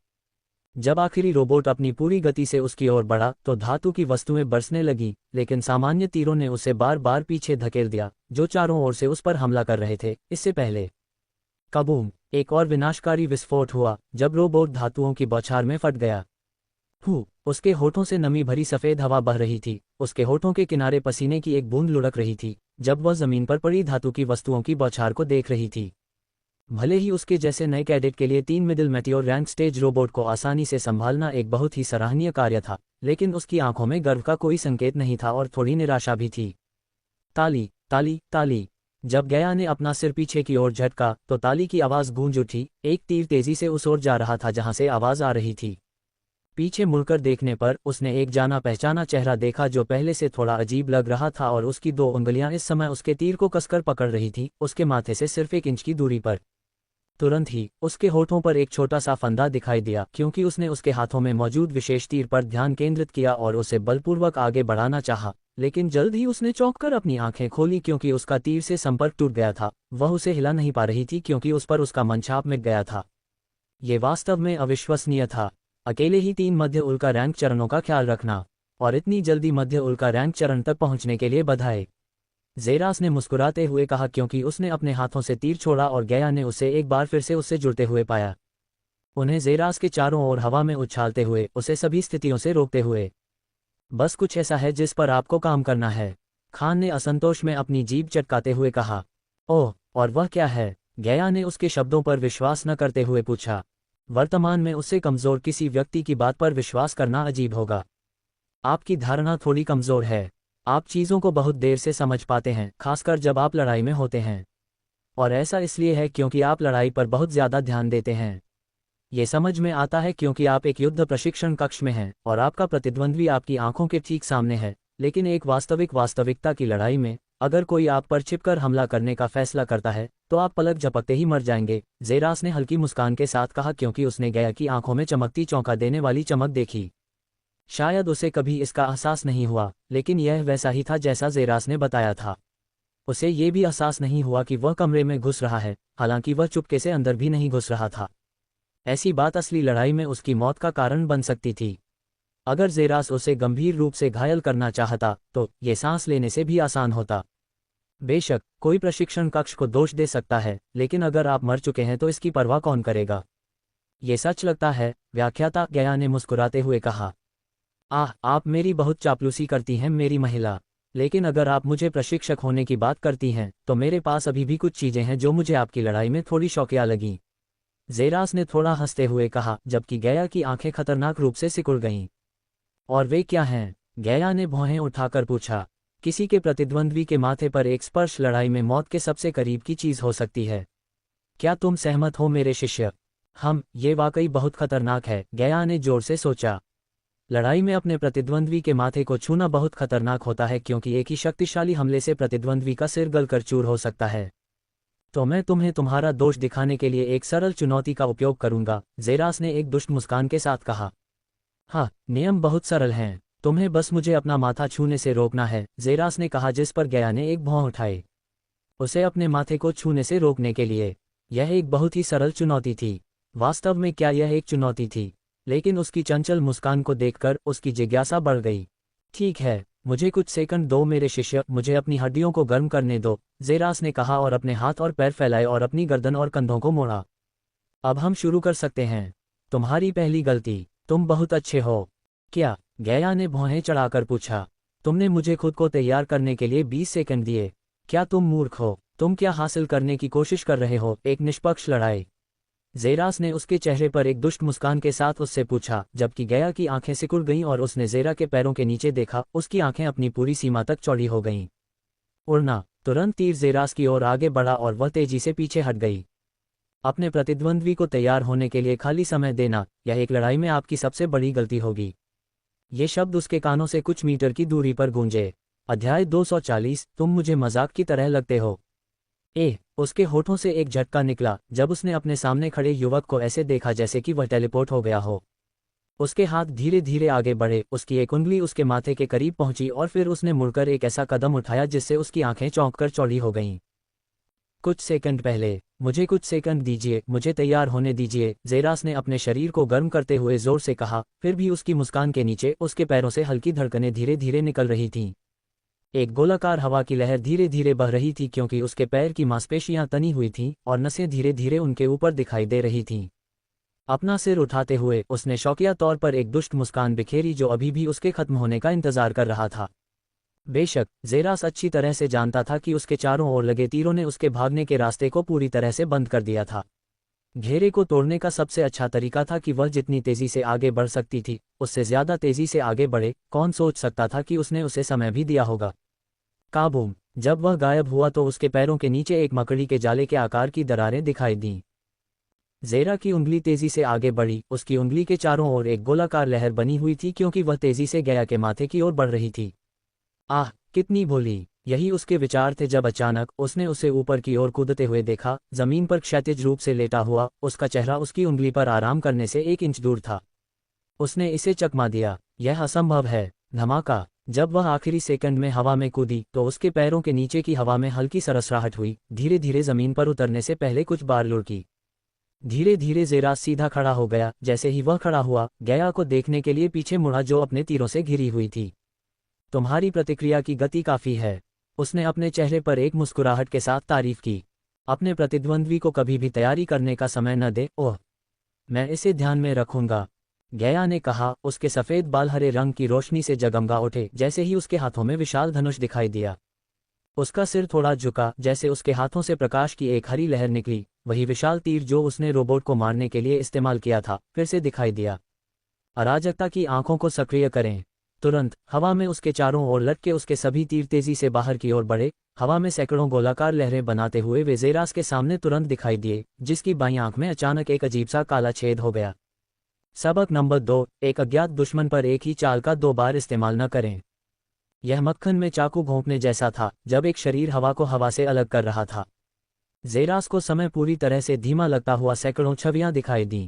जब आखिरी रोबोट अपनी पूरी गति से उसकी ओर बढ़ा तो धातु की वस्तुएं बरसने लगी, लेकिन सामान्य तीरों ने उसे बार बार पीछे धकेल दिया, जो चारों ओर से उस पर हमला कर रहे थे। इससे पहले कबूम! एक और विनाशकारी विस्फोट हुआ जब रोबोट धातुओं की बौछार में फट गया। उसके होठों से नमी भरी सफेद हवा बह रही थी, उसके होठों के किनारे पसीने की एक बूंद लुढ़क रही थी जब वह जमीन पर पड़ी धातु की वस्तुओं की बौछार को देख रही थी। भले ही उसके जैसे नए कैडेट के लिए 3 middle meteor rank stage robot को आसानी से संभालना एक बहुत ही सराहनीय कार्य था, लेकिन उसकी आंखों में गर्व का कोई संकेत नहीं था और थोड़ी निराशा भी थी। ताली ताली ताली! जब गया ने अपना सिर पीछे की ओर झटका तो ताली की आवाज गूंज उठी। एक तीर तेजी से उस ओर जा रहा था जहां से आवाज आ रही थी। पीछे मुड़कर देखने पर उसने एक जाना पहचाना चेहरा देखा जो पहले से थोड़ा अजीब लग रहा था, और उसकी 2 उंगलियां इस समय उसके तीर को कसकर पकड़ रही थी, उसके माथे से सिर्फ 1 इंच की दूरी पर। तुरंत ही उसके होठों पर एक छोटा सा फंदा दिखाई दिया, क्योंकि उसने उसके हाथों में मौजूद विशेष तीर पर ध्यान केंद्रित किया और उसे बलपूर्वक आगे बढ़ाना चाहा, लेकिन जल्द ही उसने चौंककर अपनी आंखें खोली क्योंकि उसका तीर से संपर्क टूट गया था। वह उसे हिला नहीं पा रही थी क्योंकि उस पर उसका मनछाप मिट गया था। ये वास्तव में अविश्वसनीय था। अकेले ही 3 मध्य उल्का रैंक चरणों का ख्याल रखना, और इतनी जल्दी मध्य उल्का रैंक चरण तक पहुंचने के लिए बधाई, ज़ेरास ने मुस्कुराते हुए कहा, क्योंकि उसने अपने हाथों से तीर छोड़ा और गया ने उसे एक बार फिर से उससे जुड़ते हुए पाया। उन्हें ज़ेरास के चारों ओर हवा में उछालते हुए, उसे सभी स्थितियों से रोकते हुए। बस कुछ ऐसा है जिस पर आपको काम करना है, खान ने असंतोष में अपनी जीभ चटकाते हुए कहा। ओह, और वह क्या है? गया ने उसके शब्दों पर विश्वास न करते हुए पूछा। वर्तमान में उससे कमज़ोर किसी व्यक्ति की बात पर विश्वास करना अजीब होगा। आपकी धारणा थोड़ी कमज़ोर है। आप चीज़ों को बहुत देर से समझ पाते हैं, खासकर जब आप लड़ाई में होते हैं। और ऐसा इसलिए है क्योंकि आप लड़ाई पर बहुत ज़्यादा ध्यान देते हैं। ये समझ में आता है क्योंकि आप एक युद्ध प्रशिक्षण कक्ष में हैं और आपका प्रतिद्वंद्वी आपकी आंखों के ठीक सामने है। लेकिन एक वास्तविकता की लड़ाई में अगर कोई आप पर छिपकर हमला करने का फैसला करता है तो आप पलक झपकते ही मर जाएंगे, ज़ेरास ने हल्की मुस्कान के साथ कहा, क्योंकि उसने गया की आंखों में चमकती चौंका देने वाली चमक देखी। शायद उसे कभी इसका एहसास नहीं हुआ, लेकिन यह वैसा ही था जैसा ज़ेरास ने बताया था। उसे ये भी एहसास नहीं हुआ कि वह कमरे में घुस रहा है, हालांकि वह चुपके से अंदर भी नहीं घुस रहा था। ऐसी बात असली लड़ाई में उसकी मौत का कारण बन सकती थी। अगर ज़ेरास उसे गंभीर रूप से घायल करना चाहता तो ये सांस लेने से भी आसान होता। बेशक कोई प्रशिक्षण कक्ष को दोष दे सकता है, लेकिन अगर आप मर चुके हैं तो इसकी परवाह कौन करेगा? ये सच लगता है, व्याख्याता गया ने मुस्कुराते हुए कहा। आप मेरी बहुत चापलूसी करती हैं मेरी महिला, लेकिन अगर आप मुझे प्रशिक्षक होने की बात करती हैं तो मेरे पास अभी भी कुछ चीज़ें हैं जो मुझे आपकी लड़ाई में थोड़ी शौकिया लगीं, ज़ेरास ने थोड़ा हंसते हुए कहा, जबकि गया की आंखें खतरनाक रूप से सिकुड़ गईं। और वे क्या हैं? गया ने भौहें उठाकर पूछा। किसी के प्रतिद्वंद्वी के माथे पर एक स्पर्श लड़ाई में मौत के सबसे करीब की चीज़ हो सकती है। क्या तुम सहमत हो मेरे शिष्य? ये वाकई बहुत खतरनाक है, गया ने जोर से सोचा। लड़ाई में अपने प्रतिद्वंद्वी के माथे को छूना बहुत खतरनाक होता है क्योंकि एक ही शक्तिशाली हमले से प्रतिद्वंद्वी का सिर गलकर चूर हो सकता है। तो मैं तुम्हें तुम्हारा दोष दिखाने के लिए एक सरल चुनौती का उपयोग करूंगा, ज़ेरास ने एक दुष्ट मुस्कान के साथ कहा। नियम बहुत सरल हैं, तुम्हें बस मुझे अपना माथा छूने से रोकना है, ज़ेरास ने कहा, जिस पर गया ने एक भौं उठाई। उसे अपने माथे को छूने से रोकने के लिए यह एक बहुत ही सरल चुनौती थी। वास्तव में क्या यह एक चुनौती थी? लेकिन उसकी चंचल मुस्कान को देखकर उसकी जिज्ञासा बढ़ गई। ठीक है, मुझे कुछ सेकंड दो मेरे शिष्य, मुझे अपनी हड्डियों को गर्म करने दो, ज़ेरास ने कहा और अपने हाथ और पैर फैलाए और अपनी गर्दन और कंधों को मोड़ा। अब हम शुरू कर सकते हैं। तुम्हारी पहली गलती, तुम बहुत अच्छे हो। क्या? गया ने भौहें चढ़ाकर पूछा। तुमने मुझे खुद को तैयार करने के लिए 20 सेकंड दिए। क्या तुम मूर्ख हो? तुम क्या हासिल करने की कोशिश कर रहे हो, एक निष्पक्ष लड़ाई? ज़ेरास ने उसके चेहरे पर एक दुष्ट मुस्कान के साथ उससे पूछा, जबकि गया की आंखें सिकुड़ गईं और उसने ज़ेरा के पैरों के नीचे देखा। उसकी आंखें अपनी पूरी सीमा तक चौड़ी हो गईं। उड़ना! तुरंत तीर ज़ेरास की ओर आगे बढ़ा और वह तेजी से पीछे हट गई। अपने प्रतिद्वंद्वी को तैयार होने के लिए खाली समय देना, यह एक लड़ाई में आपकी सबसे बड़ी गलती होगी। ये शब्द उसके कानों से कुछ मीटर की दूरी पर गूंजे। अध्याय 240, तुम मुझे मजाक की तरह लगते हो। उसके होठों से एक झटका निकला जब उसने अपने सामने खड़े युवक को ऐसे देखा जैसे कि वह टेलीपोर्ट हो गया हो। उसके हाथ धीरे धीरे आगे बढ़े, उसकी एक उंगली उसके माथे के करीब पहुंची और फिर उसने मुड़कर एक ऐसा कदम उठाया जिससे उसकी आंखें चौंककर चौड़ी हो गईं। कुछ सेकंड पहले। मुझे कुछ सेकंड दीजिए, मुझे तैयार होने दीजिए, जेरास ने अपने शरीर को गर्म करते हुए जोर से कहा। फिर भी उसकी मुस्कान के नीचे उसके पैरों से हल्की धड़कनें धीरे धीरे निकल रही थीं। एक गोलाकार हवा की लहर धीरे धीरे बह रही थी क्योंकि उसके पैर की मांसपेशियां तनी हुई थीं और नसें धीरे धीरे उनके ऊपर दिखाई दे रही थीं। अपना सिर उठाते हुए उसने शौकिया तौर पर एक दुष्ट मुस्कान बिखेरी जो अभी भी उसके खत्म होने का इंतजार कर रहा था। बेशक जेरास अच्छी तरह से जानता था कि उसके चारों ओर लगे तीरों ने उसके भागने के रास्ते को पूरी तरह से बंद कर दिया था। घेरे को तोड़ने का सबसे अच्छा तरीका था कि वह जितनी तेजी से आगे बढ़ सकती थी उससे ज्यादा तेजी से आगे बढ़े। कौन सोच सकता था कि उसने उसे समय भी दिया होगा। काबूम! जब वह गायब हुआ तो उसके पैरों के नीचे एक मकड़ी के जाले के आकार की दरारें दिखाई दीं। जेरा की उंगली तेजी से आगे बढ़ी, उसकी उंगली के चारों ओर एक गोलाकार लहर बनी हुई थी क्योंकि वह तेजी से गया के माथे की ओर बढ़ रही थी। आह, कितनी भोली! यही उसके विचार थे जब अचानक उसने उसे ऊपर की ओर कूदते हुए देखा। जमीन पर क्षैतिज रूप से लेटा हुआ उसका चेहरा उसकी उंगली पर आराम करने से 1 इंच दूर था। उसने इसे चकमा दिया। यह असंभव है। धमाका! जब वह आखिरी सेकंड में हवा में कूदी तो उसके पैरों के नीचे की हवा में हल्की सरसराहट हुई। धीरे धीरे जमीन पर उतरने से पहले कुछ बार लुढ़की। धीरे धीरे जेरास सीधा खड़ा हो गया। जैसे ही वह खड़ा हुआ, गया को देखने के लिए पीछे मुड़ा जो अपने तीरों से घिरी हुई थी। तुम्हारी प्रतिक्रिया की गति काफी है। उसने अपने चेहरे पर एक मुस्कुराहट के साथ तारीफ की। अपने प्रतिद्वंद्वी को कभी भी तैयारी करने का समय न दे। ओह, मैं इसे ध्यान में रखूंगा, गया ने कहा। उसके सफेद बाल हरे रंग की रोशनी से जगमगा उठे जैसे ही उसके हाथों में विशाल धनुष दिखाई दिया। उसका सिर थोड़ा झुका जैसे उसके हाथों से प्रकाश की एक हरी लहर निकली। वही विशाल तीर जो उसने रोबोट को मारने के लिए इस्तेमाल किया था फिर से दिखाई दिया। अराजकता की आंखों को सक्रिय करें। तुरंत हवा में उसके चारों ओर लटके उसके सभी तीर तेजी से बाहर की ओर बढ़े। हवा में सैकड़ों गोलाकार लहरें बनाते हुए वे जेरास के सामने तुरंत दिखाई दिए, जिसकी बाईं आंख में अचानक एक अजीब सा काला छेद हो गया। सबक नंबर 2, एक अज्ञात दुश्मन पर एक ही चाल का 2 बार इस्तेमाल न करें। यह मक्खन में चाकू घोंपने जैसा था जब एक शरीर हवा को हवा से अलग कर रहा था। जेरास को समय पूरी तरह से धीमा लगता हुआ सैकड़ों छवियां दिखाई दीं।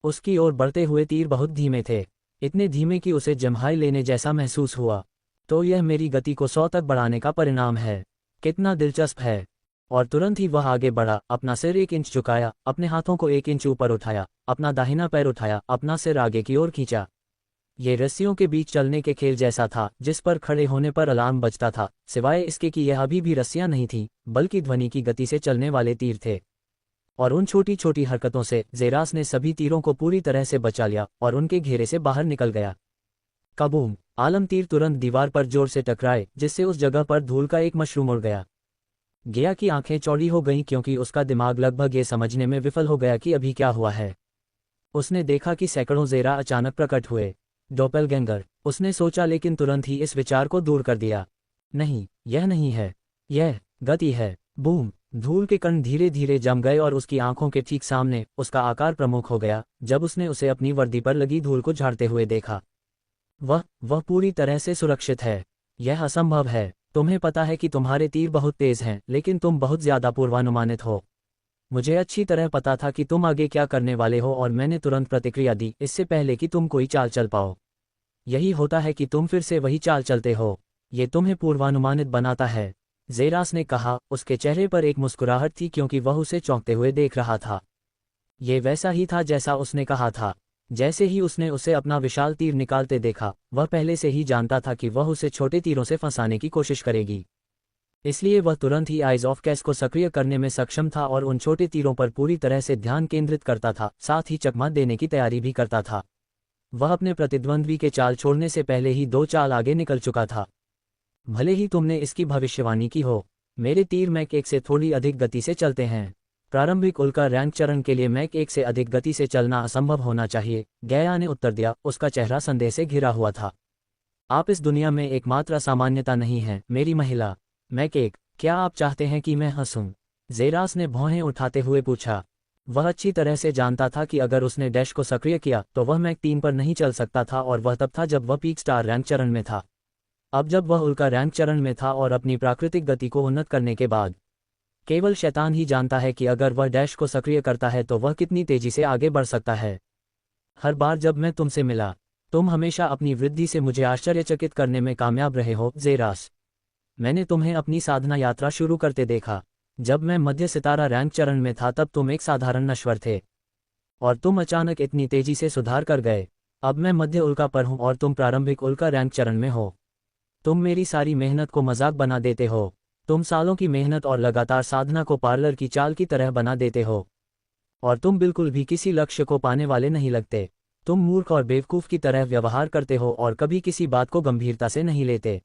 उसकी ओर बढ़ते हुए तीर बहुत धीमे थे, इतने धीमे कि उसे जम्हाई लेने जैसा महसूस हुआ। तो यह मेरी गति को 100 तक बढ़ाने का परिणाम है। कितना दिलचस्प है। और तुरंत ही वह आगे बढ़ा, अपना सिर 1 इंच झुकाया, अपने हाथों को 1 इंच ऊपर उठाया, अपना दाहिना पैर उठाया, अपना सिर आगे की ओर खींचा। ये रस्सियों के बीच चलने के खेल जैसा था जिस पर खड़े होने पर अलार्म बजता था, सिवाय इसके कि यह अभी भी रस्सियां नहीं थीं बल्कि ध्वनि की गति से चलने वाले तीर थे। और उन छोटी छोटी हरकतों से जेरास ने सभी तीरों को पूरी तरह से बचा लिया और उनके घेरे से बाहर निकल गया। कबूम! आलम तीर तुरंत दीवार पर जोर से टकराए जिससे उस जगह पर धूल का एक मशरूम उड़ गया। गया की आंखें चौड़ी हो गईं क्योंकि उसका दिमाग लगभग ये समझने में विफल हो गया कि अभी क्या हुआ है। उसने देखा कि सैकड़ों जेरा अचानक प्रकट हुए। डोपेलगैंगर, उसने सोचा, लेकिन तुरंत ही इस विचार को दूर कर दिया। नहीं, यह नहीं है, यह गति है। बूम! धूल के कण धीरे धीरे जम गए और उसकी आंखों के ठीक सामने उसका आकार प्रमुख हो गया। जब उसने उसे अपनी वर्दी पर लगी धूल को झाड़ते हुए देखा, वह पूरी तरह से सुरक्षित है। यह असंभव है। तुम्हें पता है कि तुम्हारे तीर बहुत तेज हैं, लेकिन तुम बहुत ज्यादा पूर्वानुमानित हो। मुझे अच्छी तरह पता था कि तुम आगे क्या करने वाले हो और मैंने तुरंत प्रतिक्रिया दी इससे पहले कि तुम कोई चाल चल पाओ। यही होता है कि तुम फिर से वही चाल चलते हो। ये तुम्हें पूर्वानुमानित बनाता है, जेरास ने कहा। उसके चेहरे पर एक मुस्कुराहट थी क्योंकि वह उसे चौंकते हुए देख रहा था। ये वैसा ही था जैसा उसने कहा था। जैसे ही उसने उसे अपना विशाल तीर निकालते देखा, वह पहले से ही जानता था कि वह उसे छोटे तीरों से फंसाने की कोशिश करेगी। इसलिए वह तुरंत ही आइज ऑफ कैश को सक्रिय करने में सक्षम था और उन छोटे तीरों पर पूरी तरह से ध्यान केंद्रित करता था, साथ ही चकमा देने की तैयारी भी करता था। वह अपने प्रतिद्वंद्वी के चाल छोड़ने से पहले ही 2 चाल आगे निकल चुका था। भले ही तुमने इसकी भविष्यवाणी की हो, मेरे तीर मैक 1 से थोड़ी अधिक गति से चलते हैं। प्रारंभिक उल्का रैंक चरण के लिए मैक 1 से अधिक गति से चलना असंभव होना चाहिए, गया ने उत्तर दिया। उसका चेहरा संदेह से घिरा हुआ था। आप इस दुनिया में एकमात्र असामान्यता नहीं हैं, मेरी महिला। मैक 1, क्या आप चाहते हैं कि मैं हंसूं? जेरास ने भौहें उठाते हुए पूछा। वह अच्छी तरह से जानता था कि अगर उसने डैश को सक्रिय किया तो वह मैक 3 पर नहीं चल सकता था, और वह तब था जब वह पीक स्टार रैंक चरण में था। अब जब वह उल्का रैंक चरण में था और अपनी प्राकृतिक गति को उन्नत करने के बाद, केवल शैतान ही जानता है कि अगर वह डैश को सक्रिय करता है तो वह कितनी तेजी से आगे बढ़ सकता है। हर बार जब मैं तुमसे मिला, तुम हमेशा अपनी वृद्धि से मुझे आश्चर्यचकित करने में कामयाब रहे हो ज़ेरास। मैंने तुम्हें अपनी साधना यात्रा शुरू करते देखा। जब मैं मध्य सितारा रैंक चरण में था तब तुम एक साधारण नश्वर थे, और तुम अचानक इतनी तेजी से सुधार कर गए। अब मैं मध्य उल्का पर हूँ और तुम प्रारंभिक उल्का रैंक चरण में हो। तुम मेरी सारी मेहनत को मजाक बना देते हो। तुम सालों की मेहनत और लगातार साधना को पार्लर की चाल की तरह बना देते हो, और तुम बिल्कुल भी किसी लक्ष्य को पाने वाले नहीं लगते। तुम मूर्ख और बेवकूफ़ की तरह व्यवहार करते हो और कभी किसी बात को गंभीरता से नहीं लेते।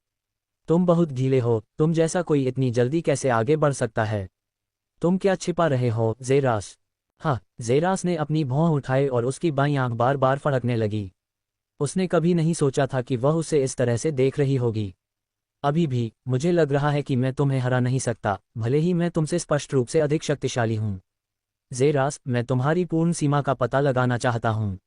तुम बहुत ढीले हो। तुम जैसा कोई इतनी जल्दी कैसे आगे बढ़ सकता है? तुम क्या छिपा रहे हो ज़ेरास? हाँ, ज़ेरास ने अपनी भौं उठाई और उसकी बाईं आंख बार बार फड़कने लगी। उसने कभी नहीं सोचा था कि वह उसे इस तरह से देख रही होगी। अभी भी मुझे लग रहा है कि मैं तुम्हें हरा नहीं सकता, भले ही मैं तुमसे स्पष्ट रूप से अधिक शक्तिशाली हूँ। ज़ेरास, मैं तुम्हारी पूर्ण सीमा का पता लगाना चाहता हूँ।